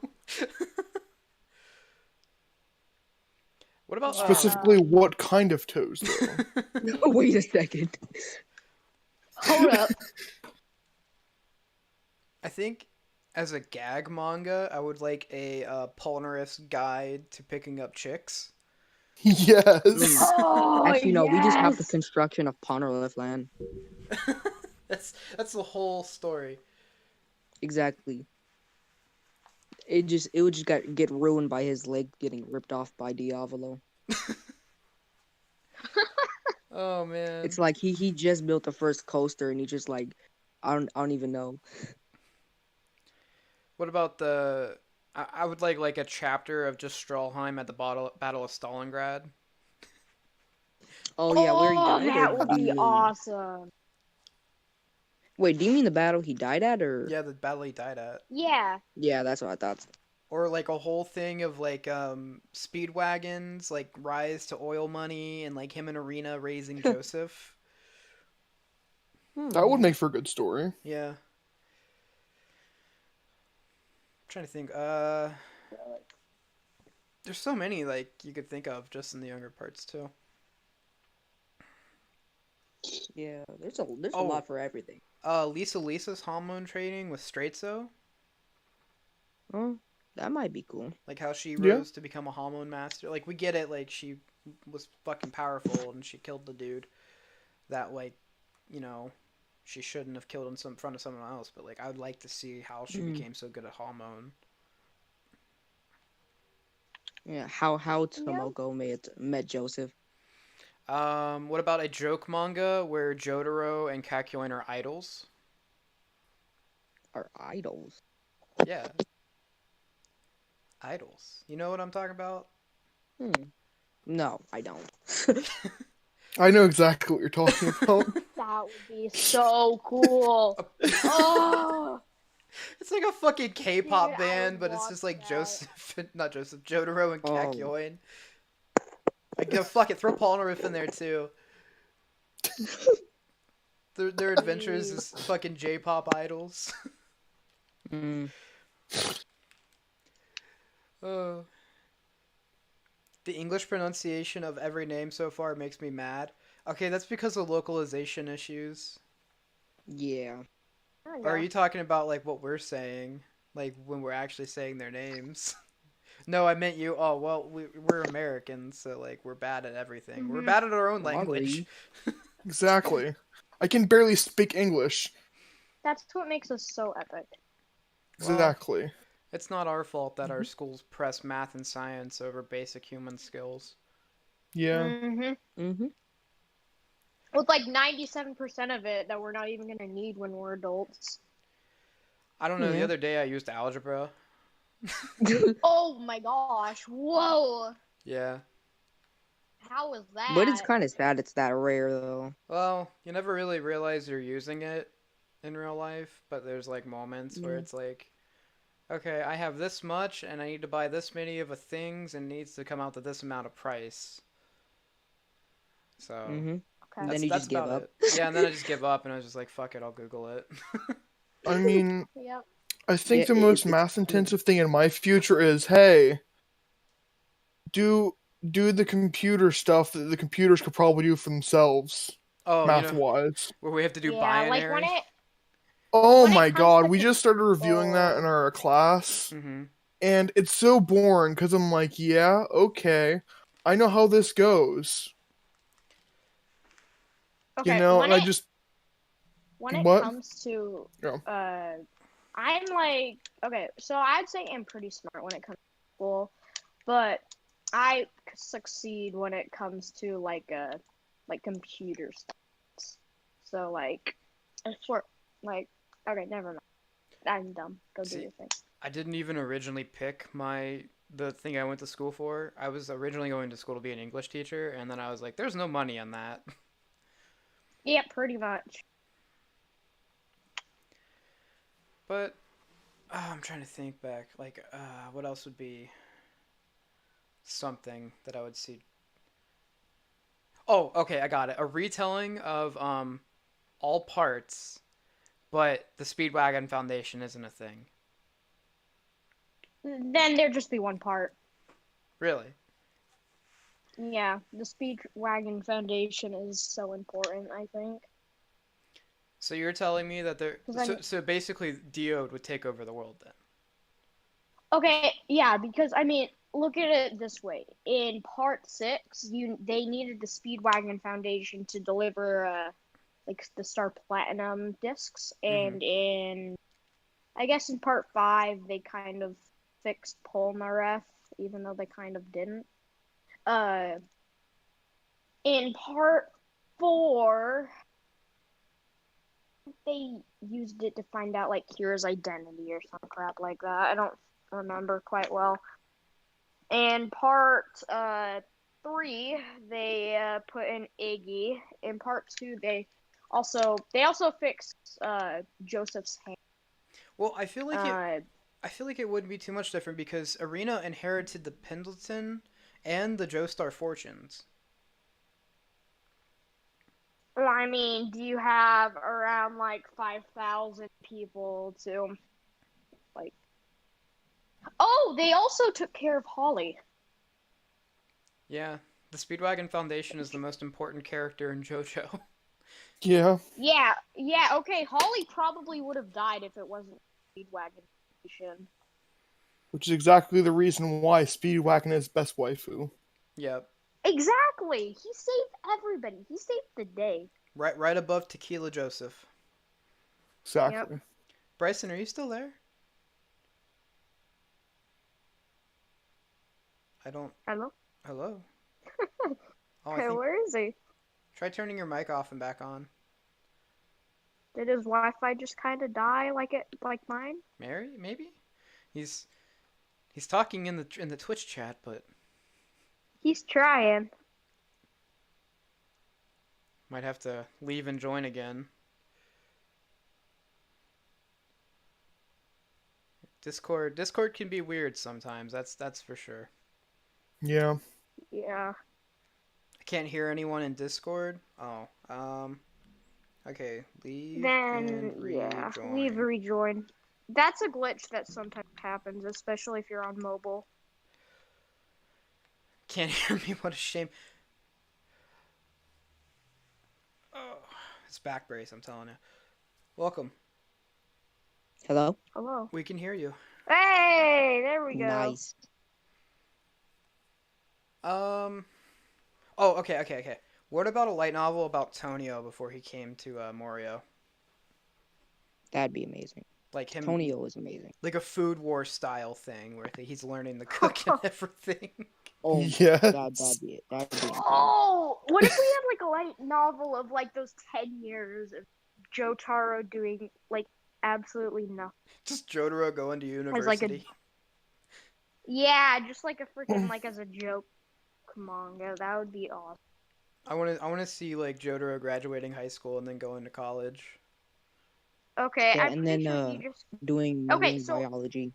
What about Specifically, what kind of toes, though? Wait a second. Hold up. I think as a gag manga, I would like a Polnareff's guide to picking up chicks. Yes. Oh, Actually, no, we just have the yes. construction of Ponderlift Land. That's the whole story. Exactly. It would just get ruined by his leg getting ripped off by Diavolo. Oh man. It's like he just built the first coaster and he just like I don't even know. What about the? I would like a chapter of just Strollheim at the Battle of Stalingrad. Oh yeah, where he Oh, died? that Or would do be you mean... awesome. Wait, do you mean the battle he died at, or? Yeah, the battle he died at. Yeah. Yeah, that's what I thought. Or like a whole thing of like Speedwagon's like rise to oil money and like him and Arena raising Joseph. That would Hmm. make for a good story. Yeah. I'm trying to think. There's so many like you could think of just in the younger parts too. Yeah, there's a Oh, lot for everything. Lisa's hormone training with Straitso, Oh, that might be cool. like how she Yeah. rose to become a hormone master. Like we get it, like she was fucking powerful and she killed the dude that like, you know, she shouldn't have killed in front of someone else. But like I would like to see how she Mm. became so good at hormone. Yeah, how Yeah. Tomoko met Joseph. What about a joke manga where Jotaro and Kakyoin are idols? Are idols. Yeah, idols. You know what I'm talking about? Hmm. No, I don't. I know exactly what you're talking about. That would be so cool. Oh, It's like a fucking K-pop dude, I band, would but it's just watch like that. Joseph, not Joseph, Jotaro and Oh. Kakyoin. Like, no, fuck it, throw Polnareff in there too. Their adventures as fucking J-pop idols. Mm. Oh. The English pronunciation of every name so far makes me mad. Okay, that's because of localization issues. Yeah. There we Or are go. you talking about like what we're saying? Like when we're actually saying their names? No, I meant you. Oh, well, we're Americans, so like we're bad at everything. We're Mhm. bad at our own Are language. we? Exactly. I can barely speak English. That's what makes us so epic. Well, Exactly. it's not our fault that our Mhm. schools press math and science over basic human skills. Yeah. Mm-hmm. Mm-hmm. With like 97% of it that we're not even gonna need when we're adults. I don't know. The Yeah. other day I used algebra. Oh my gosh! Whoa! Yeah. How was But it's that? kind of sad it's that rare though. Well, you never really realize you're using it in real life, but there's like moments where Yeah. it's like, okay, I have this much and I need to buy this many of a things and it needs to come out to this amount of price. So Mm-hmm. Okay. And then you that's just give about up. it. Yeah, and then I just give up and I was just like, fuck it, I'll Google it. I mean, Yep. I think Yeah, the most it's math intensive thing in my future is, hey, do the computer stuff that the computers could probably do for themselves, Oh, math wise. where we have to do Yeah, like binary. Oh when it my comes god, to we just started reviewing that in oh. our class, Mm-hmm. and it's so boring because I'm like, yeah, okay, I know how this goes, you Okay, know, and I just when it what? comes to Yeah. I'm like okay, so I'd say I'm pretty smart when it comes to school, but I succeed when it comes to like computer stuff. So like for like okay, never mind. I'm dumb. Go do See, your thing. I didn't even originally pick the thing I went to school for. I was originally going to school to be an English teacher, and then I was like, there's no money in that. Yeah, pretty much. But I'm trying to think back. Like, what else would be something that I would see? Oh, okay, I got it. A retelling of all parts, but the Speedwagon Foundation isn't a thing. Then there'd just be one part. Really? Yeah, the Speedwagon Foundation is so important, I think. So you're telling me that there? 'Cause So basically, Diode would take over the world then. okay, yeah, because I mean, look at it this way. In part 6, they needed the Speedwagon Foundation to deliver like the Star Platinum discs, Mm-hmm. and I guess in part 5 they kind of fixed Polnareff, even though they kind of didn't. In part 4, they used it to find out like Kira's identity or some crap like that. I don't remember quite well. And part 3, they put in Iggy. In part 2, they also fixed Joseph's hand. Well, I feel like Uh, I feel like it wouldn't be too much different because Arena inherited the Pendleton and the Joestar fortunes. Well, I mean, do you have around like 5,000 people to like? Oh, they also took care of Holly. Yeah, the Speedwagon Foundation is the most important character in JoJo. Yeah. Yeah, yeah. Okay, Holly probably would have died if it wasn't Speedwagon Station. Which is exactly the reason why Speedwagon is best waifu. Yep, Exactly. He saved everybody. He saved the day. right above Tequila Joseph. Yep. Exactly. Bryson, are you still there? I don't. Hello. Hello. Oh, I Okay, think. where is he? Try turning your mic off and back on. Did his Wi-Fi just kind of die like mine? Mary, maybe. He's he's talking in the Twitch chat, but He's trying. might have to leave and join again. Discord can be weird sometimes. That's for sure. Yeah. Yeah. I can't hear anyone in Discord. Oh, okay, leave Then and yeah, rejoin. leave rejoin. That's a glitch that sometimes happens, especially if you're on mobile. Can't hear me. What a shame. Oh, it's back brace. I'm telling you. Welcome. Hello? Hello. We can hear you. Hey, there we go. Nice. Oh, okay. What about a light novel about Tonio before he came to Morio? That'd be amazing. Like him, Tonio is amazing. like a Food War style thing where he's learning to cook and everything. Oh, Yes. that'd be it. That'd be insane. Oh, what if we had like a light novel of like those 10 years of Jotaro doing like absolutely nothing? Just Jotaro going to As like a university. yeah, just like a freaking like as a joke manga. That would be awesome. I want to see like Jotaro graduating high school and then going to college. Okay, Yeah, I'm and pretty then sure he just doing Okay, marine so- biology.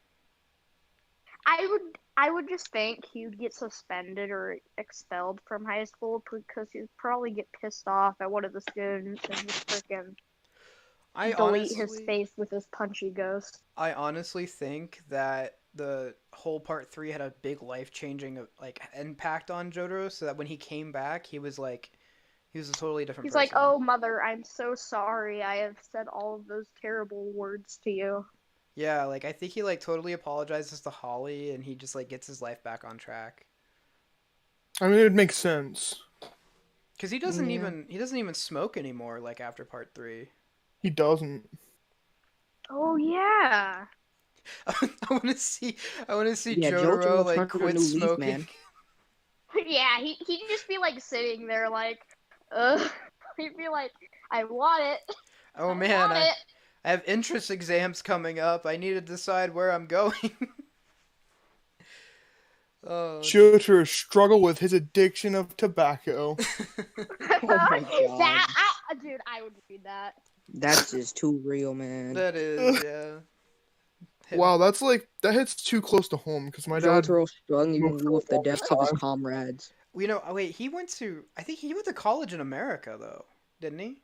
I would just think he would get suspended or expelled from high school because he'd probably get pissed off at one of the students and just freaking delete his face with his punchy ghost. I honestly think that the whole part 3 had a big life-changing like impact on Jotaro, so that when he came back, he was a totally different He's person. like, "Oh, mother, I'm so sorry. I have said all of those terrible words to you." Yeah, like I think he like totally apologizes to Holly and he just like gets his life back on track. I mean, it makes sense. Cuz he doesn't Yeah. even smoke anymore like after part 3. He doesn't. Oh yeah. I want to see Yeah, Jotaro Jotaro like turned a quit new leaf, smoking. man. Yeah, he'd just be like sitting there like, he'd be like, "I want it. Oh I man, want it." I have entrance exams coming up. I need to decide where I'm going. Oh. Jotaro struggle with his addiction of tobacco. Oh my god. Dude, I would read that. That's just too real, man. That is, yeah. Wow, that hits too close to home because my dad. Jotaro strung even moved for a with the long deaths of his time. comrades. You know, oh, wait, I think he went to college in America though, didn't he?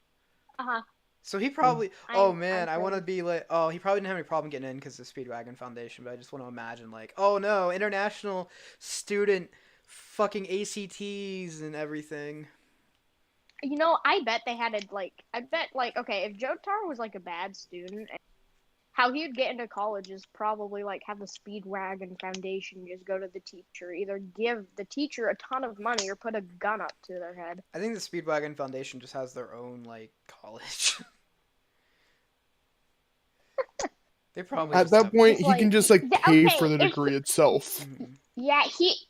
Uh-huh. So he probably. Oh man, I'm I want to pretty- be like. Oh, he probably didn't have any problem getting in because of the Speedwagon Foundation. But I just want to imagine like, oh no, international student, fucking ACTs and everything. You know, I bet they had okay, if Jotaro was like a bad student, how he would get into college is probably like have the Speedwagon Foundation just go to the teacher, either give the teacher a ton of money or put a gun up to their head. I think the Speedwagon Foundation just has their own like college. They probably At just that have- point, It's he can like- just like Yeah, pay okay, for the if- degree itself. Mhm. Yeah,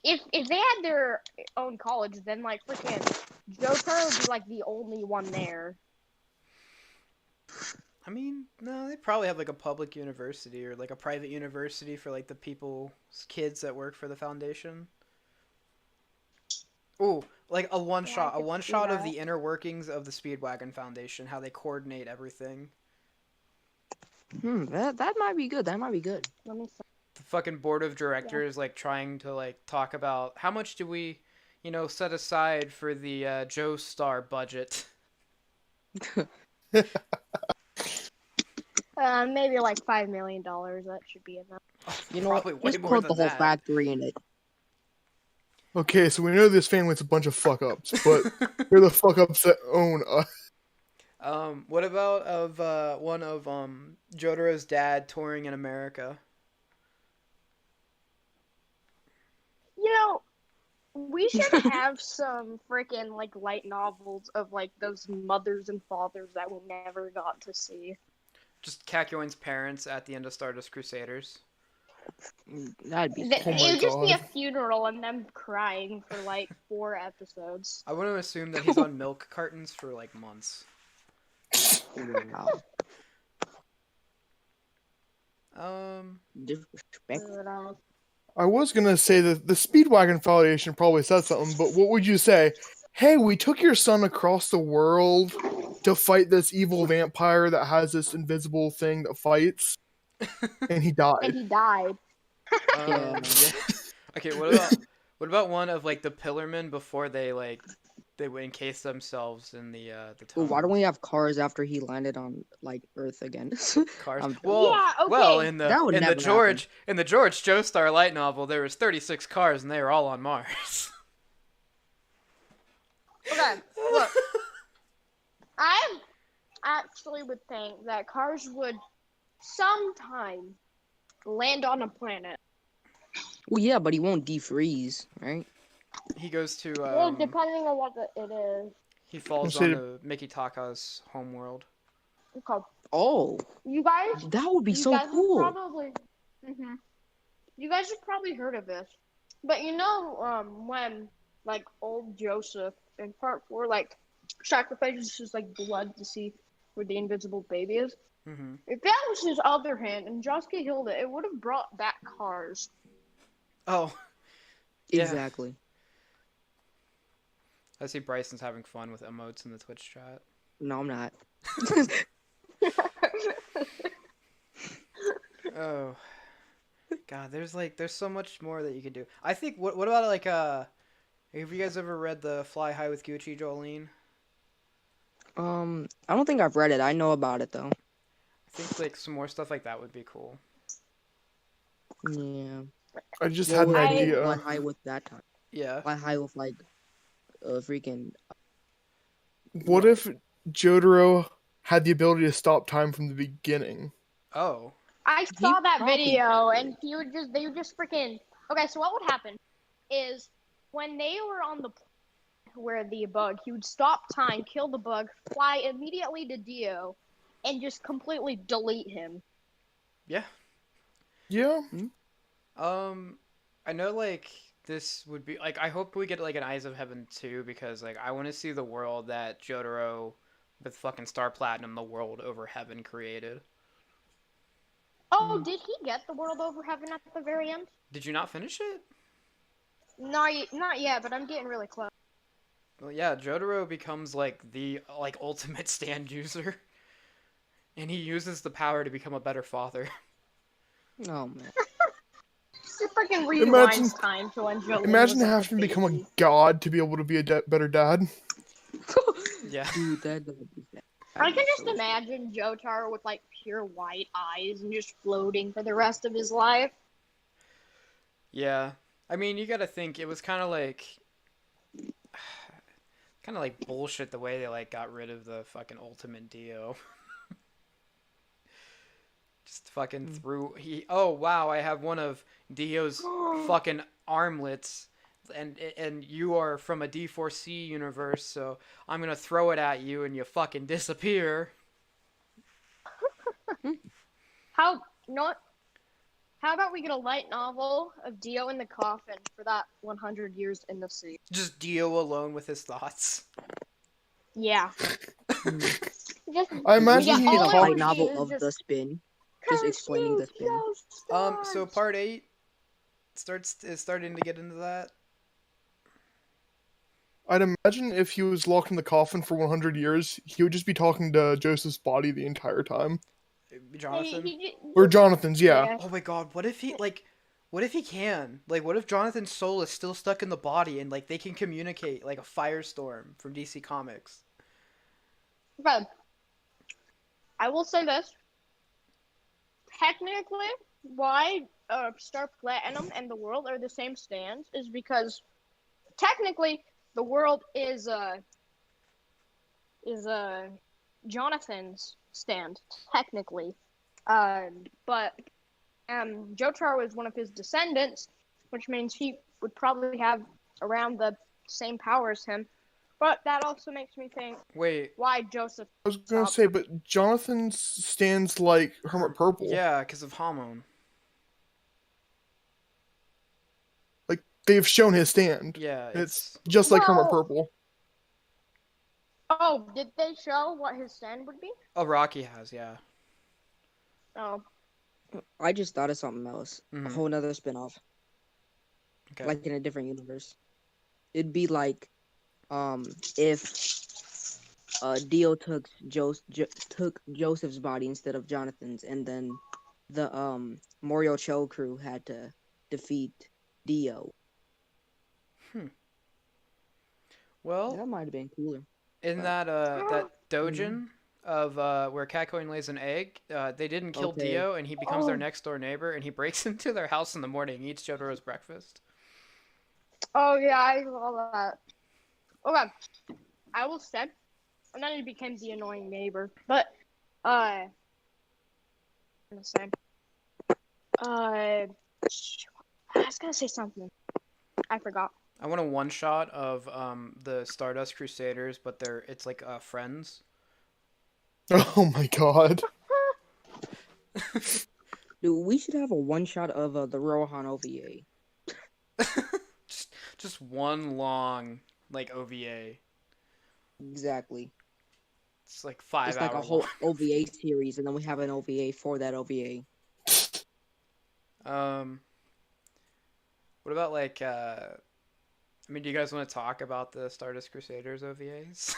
if they had their own college, then like freaking Jotaro would be like the only one there. I mean, no, they probably have like a public university or like a private university for like the kids that work for the foundation. Ooh, like a one Yeah, I shot could see of that. the inner workings of the Speedwagon Foundation, how they coordinate everything. That might be good. That might be good. Let me see. The fucking board of directors like trying to like talk about how much do we, set aside for the Joestar budget. Maybe like $5 million. That should be enough. You know what? Probably way Just more put than the whole that. factory in it. Okay, so we know this family's a bunch of fuck ups, but they're the fuck ups that own us. What about one of Jotaro's dad touring in America? You know, we should have some freaking like light novels of like those mothers and fathers that we never got to see. Just Kakyoin's parents at the end of Stardust Crusaders. That'd be It Oh my would just be a God. funeral and them crying for like 4 episodes. I want to assume that he's on milk cartons for like months. wow. Disrespect. But, I was gonna say that the Speedwagon Foundation probably said something, but what would you say? Hey, we took your son across the world to fight this evil vampire that has this invisible thing that fights, and he and died. he died. Yeah. Okay, what about one of like the Pillarmen before they encase themselves in the Well, tunnel? why don't we have cars after he landed on like Earth again? Cars? I'm- Well, Yeah, okay. well, in That would the never George Joestar light novel, there was 36 cars and they were all on Mars. Okay, look. I actually would think that cars would sometime land on a planet. Well, yeah, but he won't defreeze, right? He goes to Well, depending on what it is. he falls Consider- onto Miki Taka's homeworld. Okay. Oh, You guys, that would be you so guys have cool. probably, you guys have probably heard of this, but you know, when like old Joseph in part 4, like sacrifices his like blood to see where the invisible baby is. Mm-hmm. If that was his other hand and Josuke healed it, it would have brought back cars. Oh, yeah. Exactly. I see Bryson's having fun with emotes in the Twitch chat. No, I'm not. Oh, God, there's so much more that you could do. I think what about like have you guys ever read the Fly High with Gucci, Jolene? I don't think I've read it. I know about it though. I think like some more stuff like that would be cool. Yeah. I just What had an would idea. Fly high with that time. Yeah. Fly high with like, freaking. What if Jotaro had the ability to stop time from the beginning? Oh. I saw that probably- video, and they would just freaking. Okay, so what would happen is when they were on the where the bug, he would stop time, kill the bug, fly immediately to Dio, and just completely delete him. Yeah. Yeah. I know like this would be like I hope we get like an Eyes of Heaven 2 because like I want to see the world that Jotaro with fucking Star Platinum, the world over heaven created. Oh, did he get the world over heaven at the very end? Did you not finish it? Not yet, but I'm getting really close. Well, yeah, Jotaro becomes like the ultimate stand user, and he uses the power to become a better father. Oh man. Just freaking Imagine- rewinds time to when Jolene Imagine was a having to become a baby. god to be able to be a better dad. Yeah. Dude, that would be bad. I can just imagine Jotaro with like pure white eyes and just floating for the rest of his life. Yeah. I mean, you gotta think it was kind of like bullshit the way they like got rid of the fucking ultimate Dio. Just fucking threw oh wow, I have one of Dio's fucking armlets and you are from a D4C universe, so I'm gonna throw it at you and you fucking disappear. How not? How about we get a light novel of Dio in the coffin for that 100 years in the sea? Just Dio alone with his thoughts. Yeah. Just I imagine Yeah, Just he get a all light it would novel be is of just- the spin. Just explaining the spin. So part 8 is starting to get into that. I'd imagine if he was locked in the coffin for 100 years, he would just be talking to Joseph's body the entire time. Jonathan? Or Jonathan's, yeah. Oh my god, what if he can? Like, what if Jonathan's soul is still stuck in the body and, like, they can communicate like a Firestorm from DC Comics? Okay. I will say this. Technically, why Star Platinum and the world are the same stands is because technically the world is Jonathan's stand technically, but Jotar was one of his descendants, which means he would probably have around the same power as him. But that also makes me think, Wait, why Joseph? I was gonna say, but Jonathan stands like Hermit Purple. yeah, because of Hamon. Like they've shown his stand. Yeah, It's just like Hermit Well- Purple. Oh, did they show what his stand would be? Oh, Rocky has, yeah. Oh, I just thought of something else. A Mhm. whole nother spin-off. Okay. Like in a different universe. It'd be like, if Dio took Joseph's body instead of Jonathan's, and then the Morio Cho crew had to defeat Dio. Well, That might have been cooler. in that dojin of where Catcoin lays an egg, they didn't kill Okay. Dio, and he becomes their Oh. next door neighbor, and he breaks into their house in the morning, and eats Jotaro's breakfast. oh yeah, I saw that. Okay, I will say, and then he became the annoying neighbor. But I'm gonna say, I was gonna say something. I forgot. I want a one shot of the Stardust Crusaders, but it's like friends. Oh my god. Dude, we should have a one-shot of the Rohan OVA. just one long like OVA. Exactly. It's like 5 It's like a hours. whole OVA series, and then we have an OVA for that OVA. What about like I mean, do you guys want to talk about the Stardust Crusaders OVAs?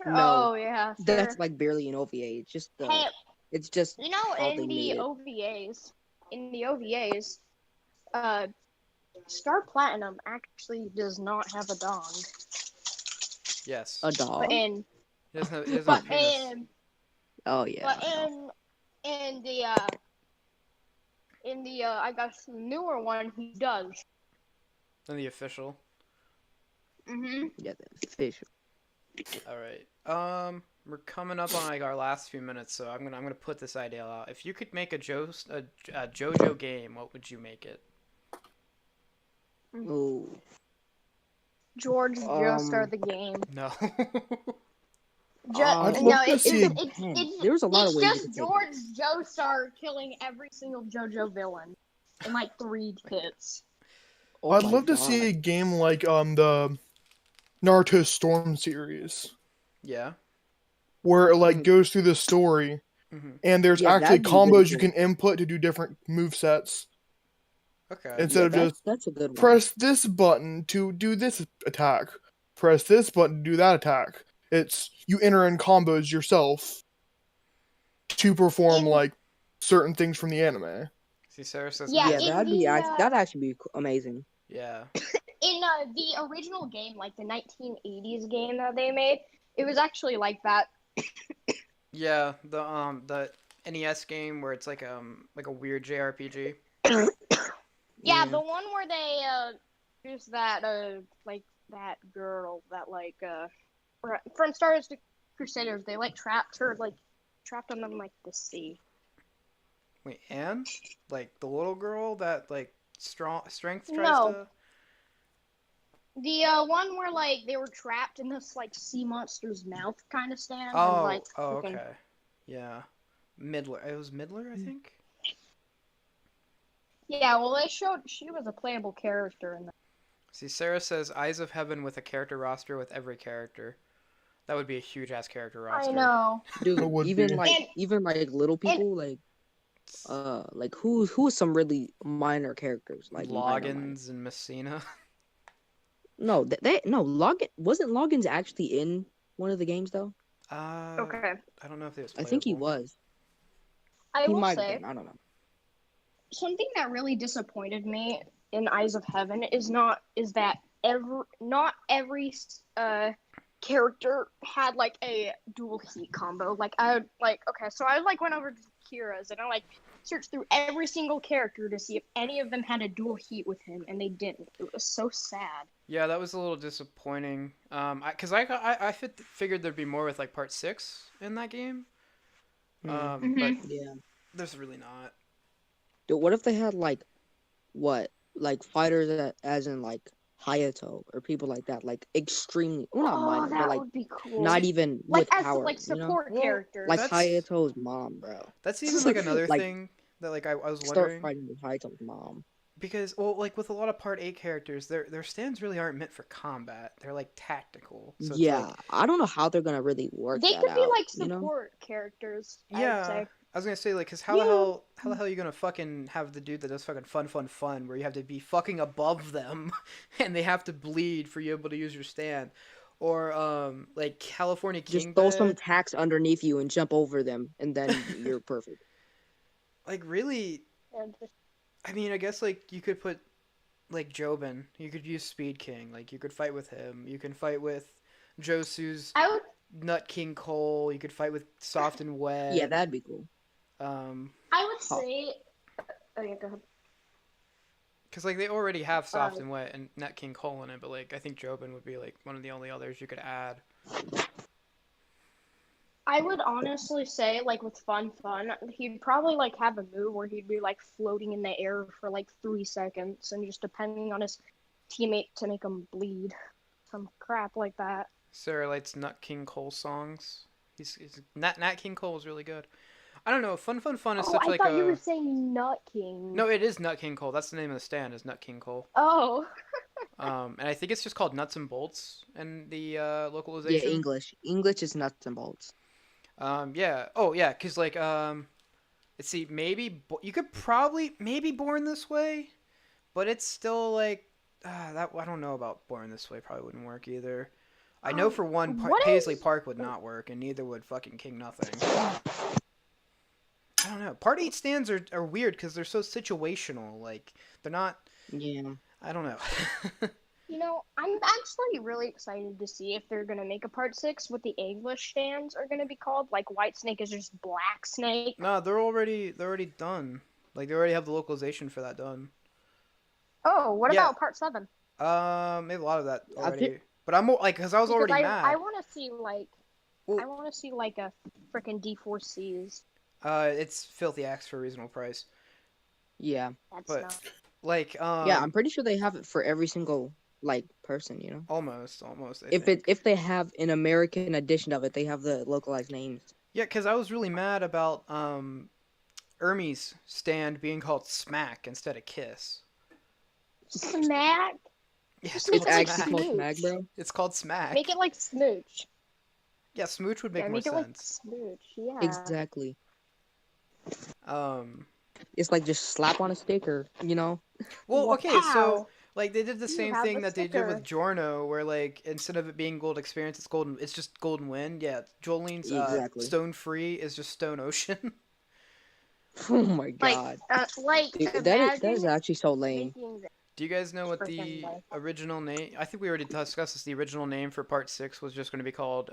No. Oh yeah, sure. That's like barely an OVA. It's just Hey, it's just you know, how they in made the OVAs, Star Platinum actually does not have a dong. Yes. a dog. But in It doesn't have, it doesn't but have penis. in Oh yeah. but in the I guess newer one he does. In the official. Mhm. Yeah, the fish. All right. We're coming up on like our last few minutes, so I'm gonna put this idea out. If you could make a JoJo game, what would you make it? Ooh. George Joestar the game. No. I'd No, love to it's see- There's a lot of it's ways you just could take George Joestar killing every single JoJo villain in like 3 hits. Oh I'd my love to God. see a game like the Naruto Storm series, Yeah. where it like goes through the story, hmm and there's Yeah, actually that'd be really combos you cool. can input to do different move sets. Okay. Instead Yeah, of just that's a good one. press this button to do this attack, press this button to do that attack. It's you enter in combos yourself to perform In- like certain things from the anime. See, Sarah says Yeah, Yeah, in that'd be the, that'd actually be amazing. Yeah. In the original game, like the 1980s game that they made, it was actually like that. Yeah. The NES game where it's like a weird JRPG. Yeah, the one where they use that like that girl that like from Stardust Crusaders, they like trapped on them like the sea. Wait, and like the little girl that like strength tries No. to. The one where like they were trapped in this like sea monster's mouth kind of stand. Oh. And, like, Oh. freaking- Okay. Yeah. Midler. It was Midler, I think. Yeah, well they showed she was a playable character in that. See, Sarah says Eyes of Heaven with a character roster with every character. That would be a huge ass character roster. I know. Dude, It would even be. like And- even like little people like who's some really minor characters like minor. Loggins and Messina. No, Login wasn't Loggins actually in one of the games though. Uh, Okay. I don't know if it was. I think he playable. was. I He will might have say been. I don't know. something that really disappointed me in Eyes of Heaven is that not every character had like a dual heat combo. Like I would like okay, so I like went over to Kira's and I like searched through every single character to see if any of them had a dual heat with him, and they didn't. It was so sad. Yeah, that was a little disappointing. Because figured there'd be more with like part 6 in that game. But Yeah. there's really not. Dude, what if they had like fighters as in like Hayato or people like that, like extremely well not minor, but That like would be cool. not even like with as power, like you know? support Well, characters. Like That's- Hayato's mom, bro. That's even like another Like, thing that like I was Start wondering. fighting with Hayato's mom. Because well, like with a lot of part 8 characters, their stands really aren't meant for combat. They're like tactical. So Yeah, it's like, I don't know how they're gonna really work They that could be out, like you know? support characters. I yeah. would say. I was gonna say like, cause how the hell are you gonna fucking have the dude that does fucking fun, where you have to be fucking above them, and they have to bleed for you able to use your stand, or like California King Just throw some Bed. tacks underneath you and jump over them, and then you're perfect. Like really, And just- I mean, I guess like you could put like Jobin. You could use Speed King. Like you could fight with him. You can fight with Josu's I would. Nut King Cole. You could fight with Soft and Wet. Yeah, that'd be cool. I would say. Oh yeah, go ahead. Because like they already have Soft and Wet and Nut King Cole in it, but like I think Jobin would be like one of the only others you could add. I would honestly say, like with Fun, he'd probably like have a move where he'd be like floating in the air for like 3 seconds, and just depending on his teammate to make him bleed, some crap like that. Sarah likes Nut King Cole songs. He's Nat King Cole is really good. I don't know. Fun is such I like thought a. you were saying Nut King. No, it is Nut King Cole. That's the name of the stand. Is Nut King Cole. Oh. And I think it's just called Nuts and Bolts in the Yeah, localization. English. English is nuts and bolts. Yeah. Oh, yeah. Cause like let's see. Maybe you could probably maybe Born This Way, but it's still like that. I don't know about Born This Way. Probably wouldn't work either. I know for one, Paisley Park would not work, and neither would fucking King Nothing. I don't know. Part 8 stands are weird because they're so situational. Like they're not. Yeah. I don't know. You know, I'm actually really excited to see if they're gonna make a part 6 what the English stands are gonna be called. Like White Snake is just Black Snake. No, they're already done. Like they already have the localization for that done. Oh, what Yeah. about part 7? Maybe a lot of that I already. think- But I'm more like because I was already mad. I want to see like Well- I want to see like a freaking D4Cs. It's Filthy Axe for a reasonable price. Yeah. That's But- not. Like Yeah, I'm pretty sure they have it for every single like person, you know. almost. If they have an American edition of it, they have the localized names. Yeah, because I was really mad about Ermi's stand being called Smack instead of Kiss. Smack. Yeah, Just It's make it like actually called Smooch. Smack, bro. It's called Smack. Make it like Smooch. Yeah, Smooch would make Yeah, more make it like sense. Smooch. Yeah. Exactly. Um. It's like just slap on a sticker, you know. Well, okay, so Wow. like they did the You same have thing a that they did with sticker. Giorno, where like instead of it being Gold Experience, it's just Golden Wind. Yeah, Jolene's Exactly. Stone Free is just Stone Ocean. Oh my god. Like Dude, that is actually so lame. making the- Do you guys know what the Freaking life. original name? I think we already discussed this. The original name for Part 6 was just going to be called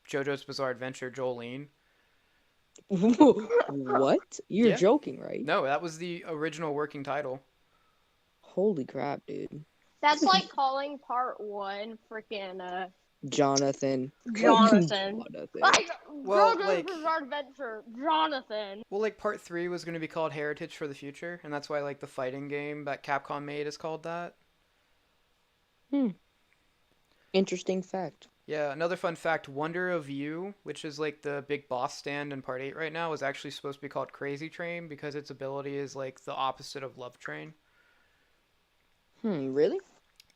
JoJo's Bizarre Adventure Jolene. What? You're Yeah. joking, right? No, that was the original working title. Holy crap, dude. That's like calling part 1 freaking Jonathan. Jonathan. Jonathan. Like Well, JoJo's like- Bizarre Adventure, Jonathan. Well, like Part 3 was going to be called Heritage for the Future, and that's why like the fighting game that Capcom made is called that. Interesting fact. Yeah, another fun fact, Wonder of You, which is like the big boss stand in Part 8 right now, is actually supposed to be called Crazy Train because its ability is like the opposite of Love Train. Really?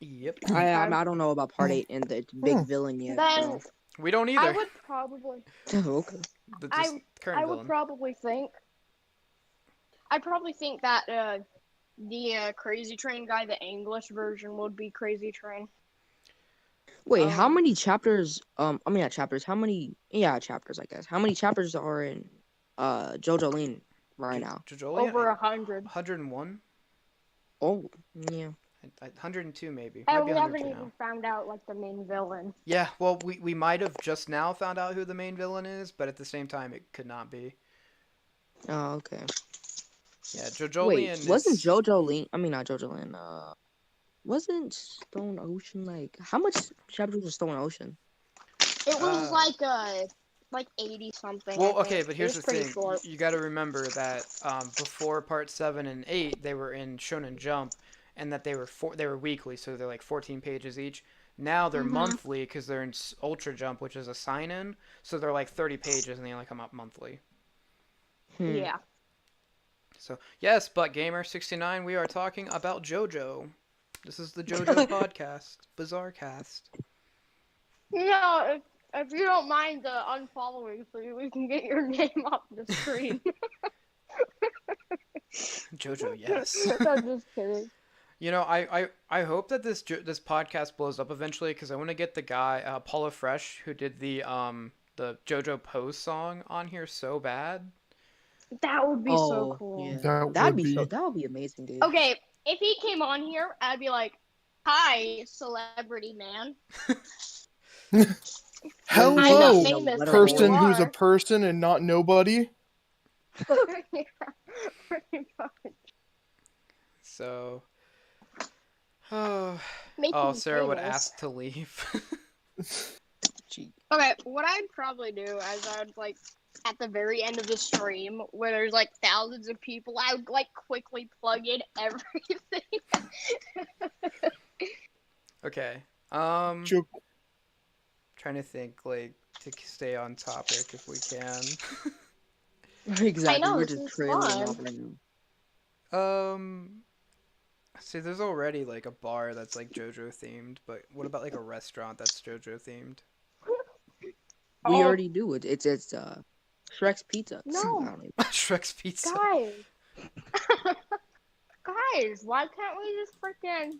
Yep. I don't know about part 8 and the big villain yet. Then We don't I either. would probably So. Okay. The just current I would villain. probably think I'd probably think that the Crazy Train guy, the English version would be Crazy Train. Wait, how Um, many chapters? I mean, not chapters. How many? Yeah, chapters. I guess. How many chapters are in JoJo Lean? right now. Jojolian? Over 100. 101? Oh, yeah. 102 maybe. And Might be we haven't 102 even now. found out like the main villain. Yeah, well, we might have just now found out who the main villain is, but at the same time, it could not be. Oh, okay. Yeah, Wait, Jojolian wasn't is... JoJo Lin? I mean, not JoJo Lin. Wasn't Stone Ocean like how much chapters was Stone Ocean? It was Uh, like 80 something. Well, I okay, think. but It here's was the pretty thing. short. You got to remember that before part 7 and 8, they were in Shonen Jump, and that they were weekly, so they're like 14 pages each. Now they're Mhm. monthly because they're in Ultra Jump, which is a sign-in, so they're like 30 pages and they only come out monthly. Yeah. So yes, but Gamer69, we are talking about JoJo. This is the JoJo podcast, Bizarre Cast. If you don't mind unfollowing, so we can get your name off the screen. JoJo, yes. I'm just kidding. You know, I hope that this podcast blows up eventually because I want to get the guy Paula Fresh who did the JoJo Pose song on here so bad. That would be so Oh, cool. yeah. That That would be amazing, dude. Okay, if he came on here, I'd be like, "Hi, celebrity man." Hello, I'm famous, person you who's a are. person and not nobody. Yeah, pretty much. So, oh, Making Sarah would famous. ask to leave. Gee. Okay, what I'd probably do is I'd like at the very end of the stream where there's like thousands of people, I would like quickly plug in everything. Okay. Jo- Trying to think like to stay on topic if we can. Exactly. I know, We're this just is trailing fun. off right now. See, there's already like a bar that's like JoJo themed, but what about like a restaurant that's JoJo themed? We Oh. already do it. It's Shrek's Pizza. No. I don't know. Shrek's Pizza. Guys, guys, why can't we just freaking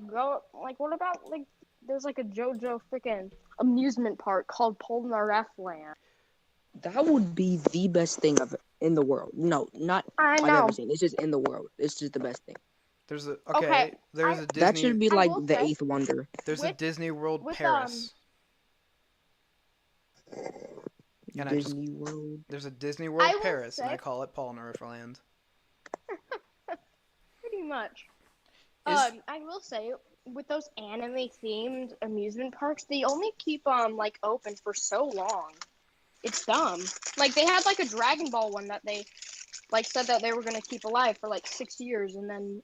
go like what about like there's like a JoJo freaking amusement park called Polnareff Land. That would be the best thing in the world. No, not I I've know. ever seen. It's just in the world. It's just the best thing. There's a Okay, There's a Disney. That should be I like will the say- 8th wonder. There's a with- Disney World with, Paris. And I just- Disney World. There's a Disney World will Paris, and I say- call it Polnareff Land. Pretty much. Is- I will say with those anime themed amusement parks, they only keep like open for so long. It's dumb. Like they had like a Dragon Ball one that they like said that they were gonna keep alive for like 6 years, and then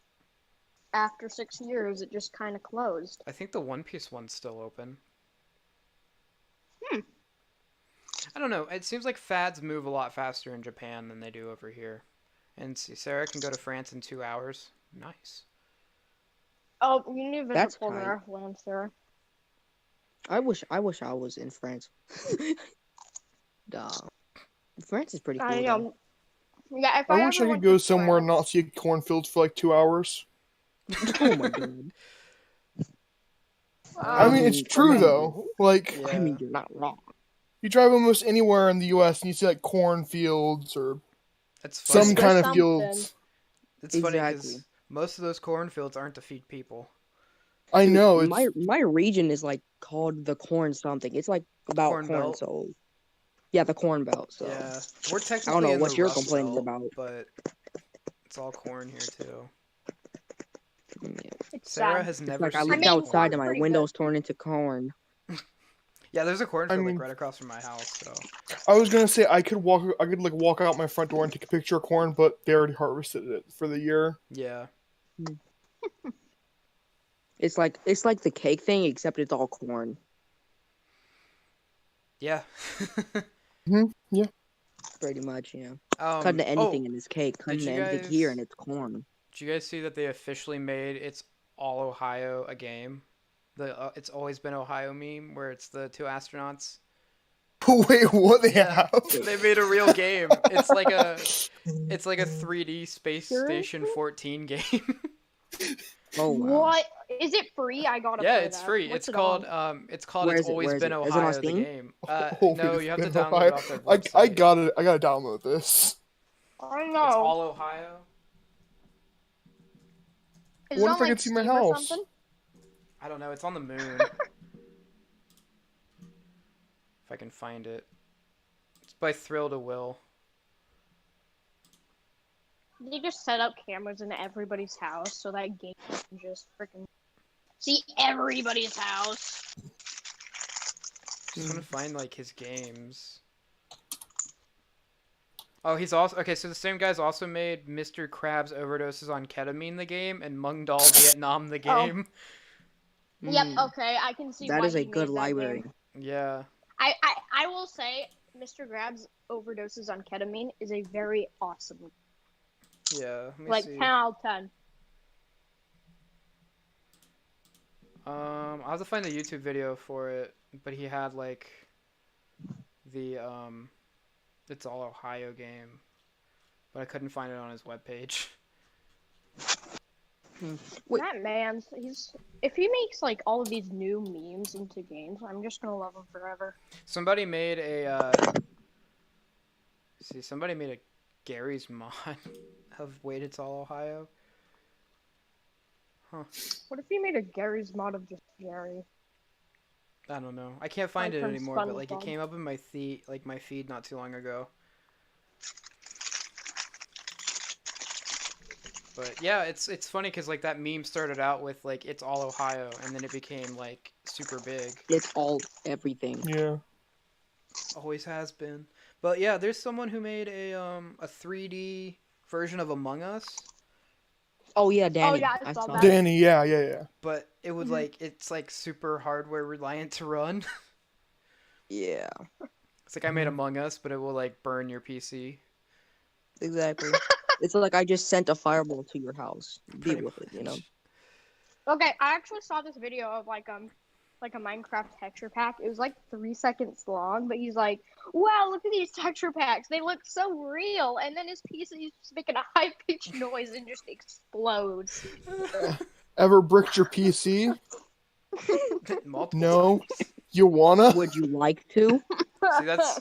after 6 years, it just kind of closed. I think the One Piece one's still open. Hmm. I don't know. It seems like fads move a lot faster in Japan than they do over here. And see, Sarah can go to France in 2 hours. Nice. Oh, you need to That's visit Polnareff Land, sir. I wish I was in France. Duh. France is pretty cool. I though. know. Yeah, if I wish I ever could went go to somewhere and France- not see cornfields for like 2 hours. Oh my god. I mean, it's true mean- though. Like, Yeah. I mean, you're not wrong. you drive almost anywhere in the U.S. and you see like cornfields or It's funny. some There's kind of something. fields. It's funny Exactly. because most of those cornfields aren't to feed people. I Dude, know it's my region is like called the corn something. It's like about Corn corn, Belt? so yeah, the corn belt. So Yeah, we're technically know in what the you're Rust complaining Belt, about. but it's all corn here too. yeah. It's Sarah sad. has It's never like I seen. look mean, outside and my corn's pretty windows turn into corn. Yeah, there's a cornfield mean- like right across from my house. So I was gonna say I could like walk out my front door and take a picture of corn, but they already harvested it for the year. yeah, It's like the cake thing, except it's all corn. yeah. Pretty much, yeah. Um, Cut into anything oh, in this cake. Cut did into you anything here, guys- and it's corn. Did you guys see that they officially made It's All Ohio a game? The It's Always Been Ohio meme where it's the two astronauts. Wait, what they Yeah. have? They made a real game. It's like a 3D Space Station 14 game. Oh wow. What is it free? I gotta. Yeah, play it's that. free. What's It's it called on? Where It's is it? Always Where is Been it? Is it on Ohio the Steam? game. Always No, you have to Been download Ohio. it off their website. I got it. I gotta download this. I It's know. all Ohio. Is What it if on, I like, could see my Steam or house? something? I don't know. It's on the moon. If I can find it. It's by Thrill to Will. They just set up cameras in everybody's house so that game can just freaking see everybody's house. Just want to find like his games. Oh, he's also okay. So the same guy's also made Mr. Krabs Overdoses on Ketamine the game and Mung Dal Vietnam the game. Yep. Mm, Okay, I can see that why is a he good made that library. game. Yeah. I will say, Mr. Krabs Overdoses on Ketamine is a very awesome game. Yeah. Let me Like see. 10 out of 10. I'll have to find the YouTube video for it, but he had like the it's all Ohio game, but I couldn't find it on his webpage. Wait. That man, if he makes like all of these new memes into games, I'm just gonna love him forever. Somebody made somebody made a Gary's mod of Wait It's All Ohio. Huh. What if he made a Gary's mod of just Gary? I don't know. I can't find Like it from anymore, but like it SpongeBob. came up in my feed not too long ago. But yeah, it's funny because like that meme started out with like it's all Ohio, and then it became like super big. It's all everything. Yeah. Always has been. But yeah, there's someone who made a 3D version of Among Us, Oh yeah, Danny. yeah, I I saw saw that. that. Danny, yeah. but it would it's like super hardware reliant to run. Yeah, It's like I made Among Us, but it will like burn your PC. exactly. It's like I just sent a fireball to your house. Deal Pretty with it, you know. much. Okay, I actually saw this video of like a Minecraft texture pack. It was like 3 seconds long, but he's like, "Wow, look at these texture packs. They look so real." And then his PC is just making a high pitched noise and just explodes. Ever bricked your PC? Multiple No. times. You wanna? Would you like to? See, let's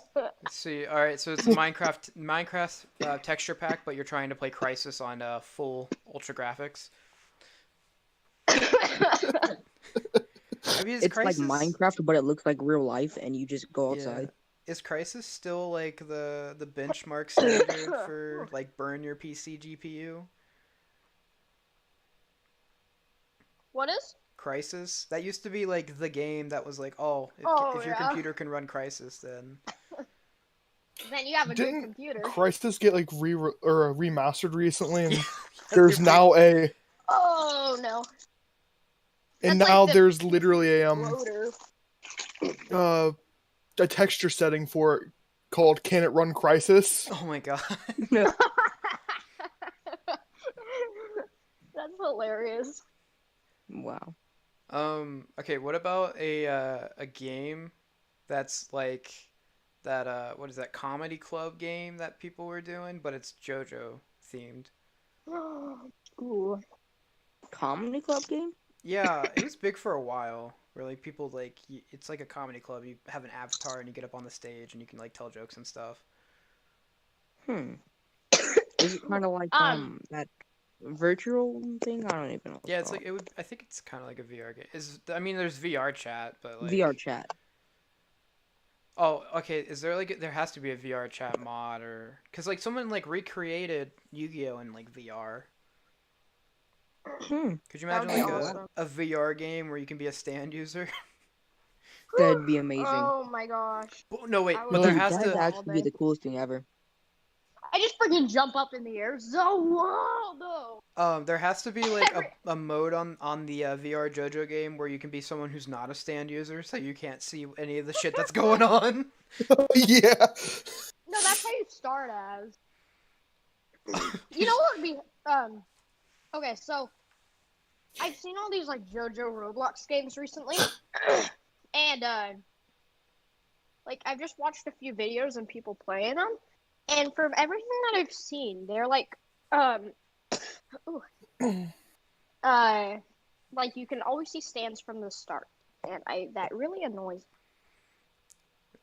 see. All right, so it's a Minecraft texture pack, but you're trying to play Crisis on full ultra graphics. I mean, is It's Crisis, like Minecraft, but it looks like real life, and you just go yeah. outside. Is Crisis still like the benchmark standard for like burn your PC GPU? What is? Crisis? That used to be like the game that was like, oh, if your yeah. computer can run Crisis, then Then you have a Didn't good computer. Crisis get like remastered recently, and Yeah, there's they now Oh no. and That's now like the there's literally Loader. a texture setting for it called "Can It Run Crisis?" oh my god. That's hilarious. Wow. Okay, what about a game that's like that what is that comedy club game that people were doing, but it's JoJo themed? Ooh. Comedy club game? Yeah, it was big for a while. Where like people like it's like a comedy club. You have an avatar and you get up on the stage and you can like tell jokes and stuff. Is it kind of like that virtual thing? I don't even know. Yeah, it's like it would. I think it's kind of like a VR game. I mean, there's VR chat, but like VR chat. Oh, okay. Is there like there has to be a VR chat mod or because like someone like recreated Yu-Gi-Oh in like VR. Could you That imagine would be like awesome. a VR game where you can be a stand user? That'd be amazing. Oh my gosh. No, wait, I but would there Dude, has that'd to. actually be the coolest thing ever. I just freaking jump up in the air. So wild though. There has to be like a mode on the VR JoJo game where you can be someone who's not a stand user, so you can't see any of the shit that's going on. Yeah. No, that's how you start as. You know what would be okay, so I've seen all these like JoJo Roblox games recently. And like I've just watched a few videos and people playing them. And from everything that I've seen, they're like like you can always see stands from the start. And that really annoys me.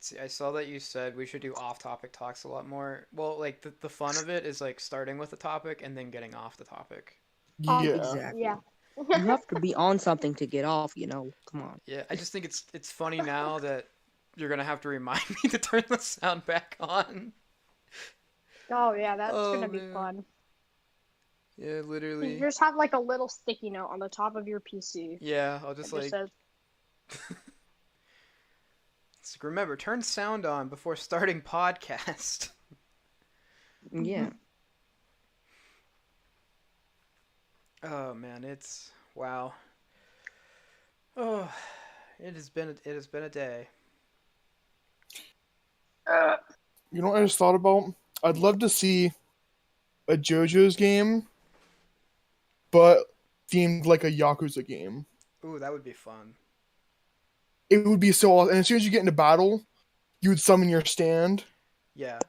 See, I saw that you said we should do off-topic talks a lot more. Well, like the fun of it is like starting with the topic and then getting off the topic. Um, Yeah. Exactly. yeah. You have to be on something to get off, you know. Come on. Yeah, I just think it's funny now that you're gonna have to remind me to turn the sound back on. Oh yeah, that's Oh, gonna be man. fun. Yeah, You literally. just have like a little sticky note on the top of your PC. Yeah, I'll It just just like says, it's like, remember, turn sound on before starting podcast. Yeah. Oh man, it's wow. Oh, it has been a day. You know what I just thought about? I'd love to see a JoJo's game, but themed like a Yakuza game. Ooh, that would be fun. It would be so awesome. And as soon as you get into battle, you would summon your stand, Yeah.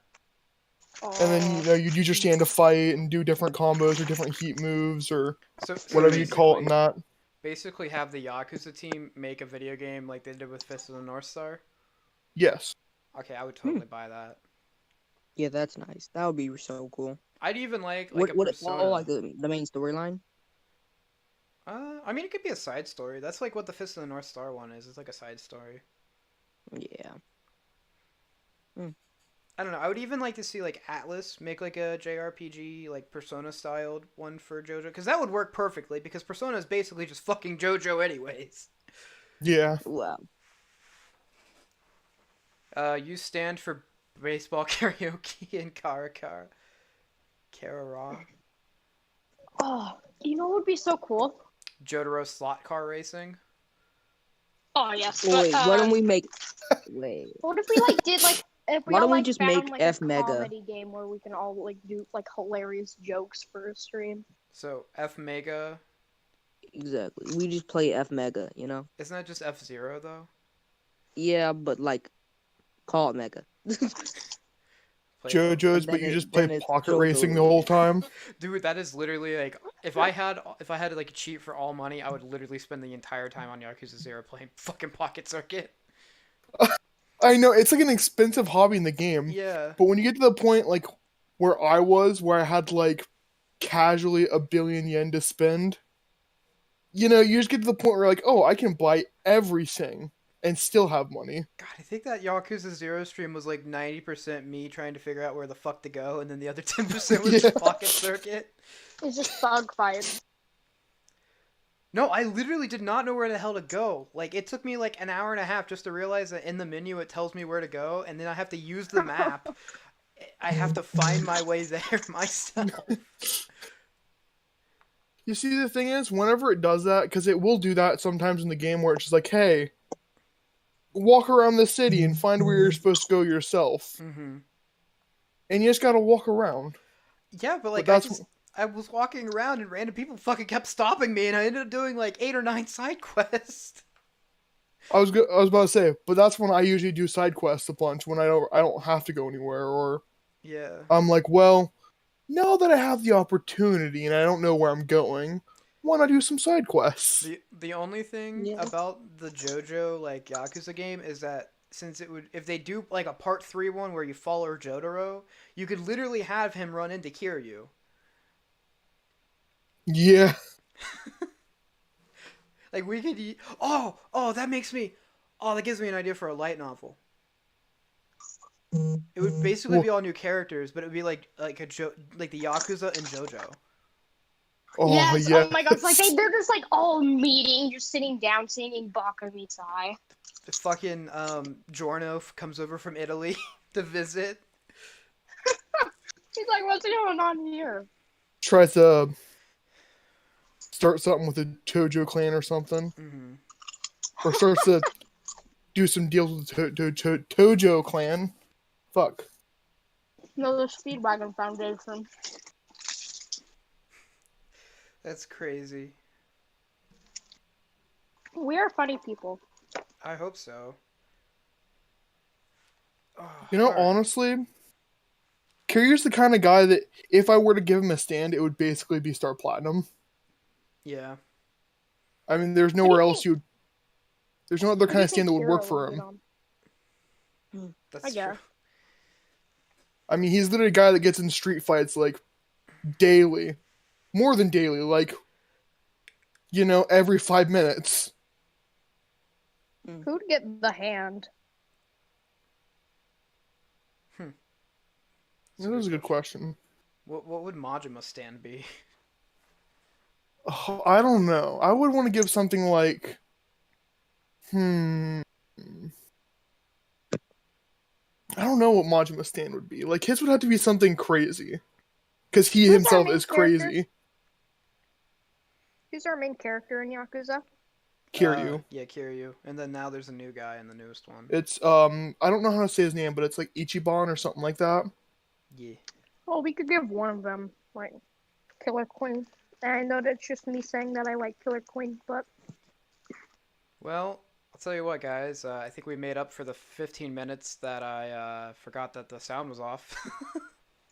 and then you'd use your stand to fight and do different combos or different heat moves or So whatever you'd call it in that. basically have the Yakuza team make a video game like they did with Fist of the North Star. Yes. Okay, I would totally buy that. Yeah, that's nice. That would be so cool. I'd even like What a would it Persona. follow like the main storyline? I mean, it could be a side story. That's like what the Fist of the North Star one is. It's like a side story. Yeah. I don't know. I would even like to see like Atlas make like a JRPG like Persona styled one for JoJo because that would work perfectly because Persona is basically just fucking JoJo anyways. Yeah. Wow. You stand for baseball karaoke and Karakara. Karara. oh, you know what would be so cool? Jotaro slot car racing. Oh yes. Wait, but, why don't we make? Wait. What if we like did like if we Why all don't we like just found make like F a Mega? comedy game where we can all like do like hilarious jokes for a stream? So F Mega. Exactly. We just play F Mega, you know? Isn't that just F Zero though? Yeah, but like, call it Mega. Play JoJo's, And but then you just then play it's pocket JoJo. racing the whole time. Dude, that is literally like if I had to like cheat for all money, I would literally spend the entire time on Yakuza 0 playing fucking Pocket Circuit. I know it's like an expensive hobby in the game, Yeah. but when you get to the point like where I was, where I had like casually a billion yen to spend, you know, you just get to the point where like, oh, I can buy everything and still have money. God, I think that Yakuza 0 stream was like 90% me trying to figure out where the fuck to go, and then the other 10% was Yeah. Pocket Circuit. It's just thug fight. No, I literally did not know where the hell to go. Like, it took me like an hour and a half just to realize that in the menu it tells me where to go, and then I have to use the map. I have to find my way there myself. You see, the thing is, whenever it does that, because it will do that sometimes in the game where it's just like, hey, walk around the city and find where you're supposed to go yourself. Mm-hmm. And you just gotta walk around. Yeah, but like that's- I was walking around and random people fucking kept stopping me, and I ended up doing like 8 or 9 side quests. I was about to say, but that's when I usually do side quests a bunch when I don't have to go anywhere, or Yeah. I'm like, well, now that I have the opportunity and I don't know where I'm going, why not do some side quests? The only thing Yeah. about the JoJo like Yakuza game is that since it would if they do like a part 3 one where you follow Jotaro, you could literally have him run into Kiryu. Yeah. Like we could that gives me an idea for a light novel. It would basically be all new characters, but it would be like the Yakuza and JoJo. Oh, yes. yeah. Oh my god. It's like they're just like all meeting, just sitting down, singing Baka Mitai. The fucking Giorno comes over from Italy to visit. He's like, what's going on here? Tries to start something with the Tojo clan or something. Mm-hmm. Or starts to do some deals with the Tojo clan. Fuck. No, the Speedwagon Foundation. That's crazy. We are funny people. I hope so. Oh, You know, alright. honestly, Kiryu's the kind of guy that if I were to give him a stand, it would basically be Star Platinum. Yeah. I mean, there's nowhere else you would... There's no other kind of stand that would work for him. That's I true. guess. I mean, he's literally a guy that gets in street fights like daily, more than daily, like every 5 minutes. Who'd get the hand? That was a good question. What would Majima stand be? Oh, I don't know. I would want to give something like, I don't know what Majima stand would be. Like his would have to be something crazy, because he Who's our himself main is character? crazy. Who's our main character in Yakuza? Kiryu. Yeah, Kiryu. And then now there's a new guy in the newest one. It's I don't know how to say his name, but it's like Ichiban or something like that. Yeah. Well, we could give one of them, like, Killer Quinn. And I know that's just me saying that I like Killer Quinn, but... Well, I'll tell you what, guys. I think we made up for the 15 minutes that I forgot that the sound was off.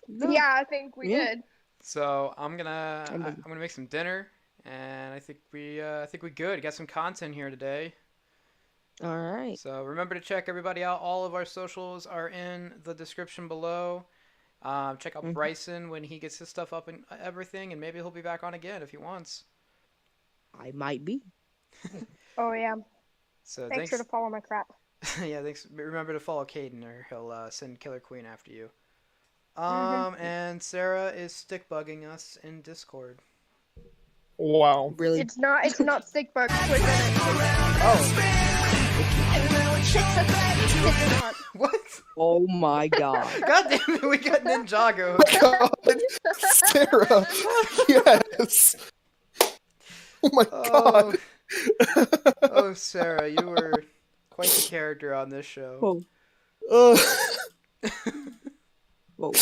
Yeah, I think we Yeah. did. So I'm gonna make some dinner, and I think we good. Got some content here today. All right. So remember to check everybody out. All of our socials are in the description below. Check out Bryson when he gets his stuff up and everything, and maybe he'll be back on again if he wants. I might be. Oh, yeah. So Make sure to follow my crap. Yeah, thanks. Remember to follow Caden, or he'll send Killer Queen after you. And Sarah is stick bugging us in Discord. Wow. Really? It's not stick bug. Click on it. It's not. What? Oh my god. God damn it, we got Ninjago. God, Sarah. Yes. Oh my god. Oh, Sarah, you were quite the character on this show. Whoa. Uh, Whoa.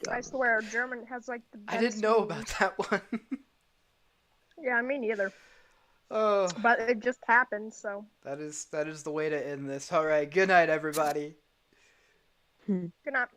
I swear, German has like the best I didn't know memes. about that one. Yeah, me neither. Oh, But it just happened, so. that is the way to end this. All right, good night, everybody. Good night.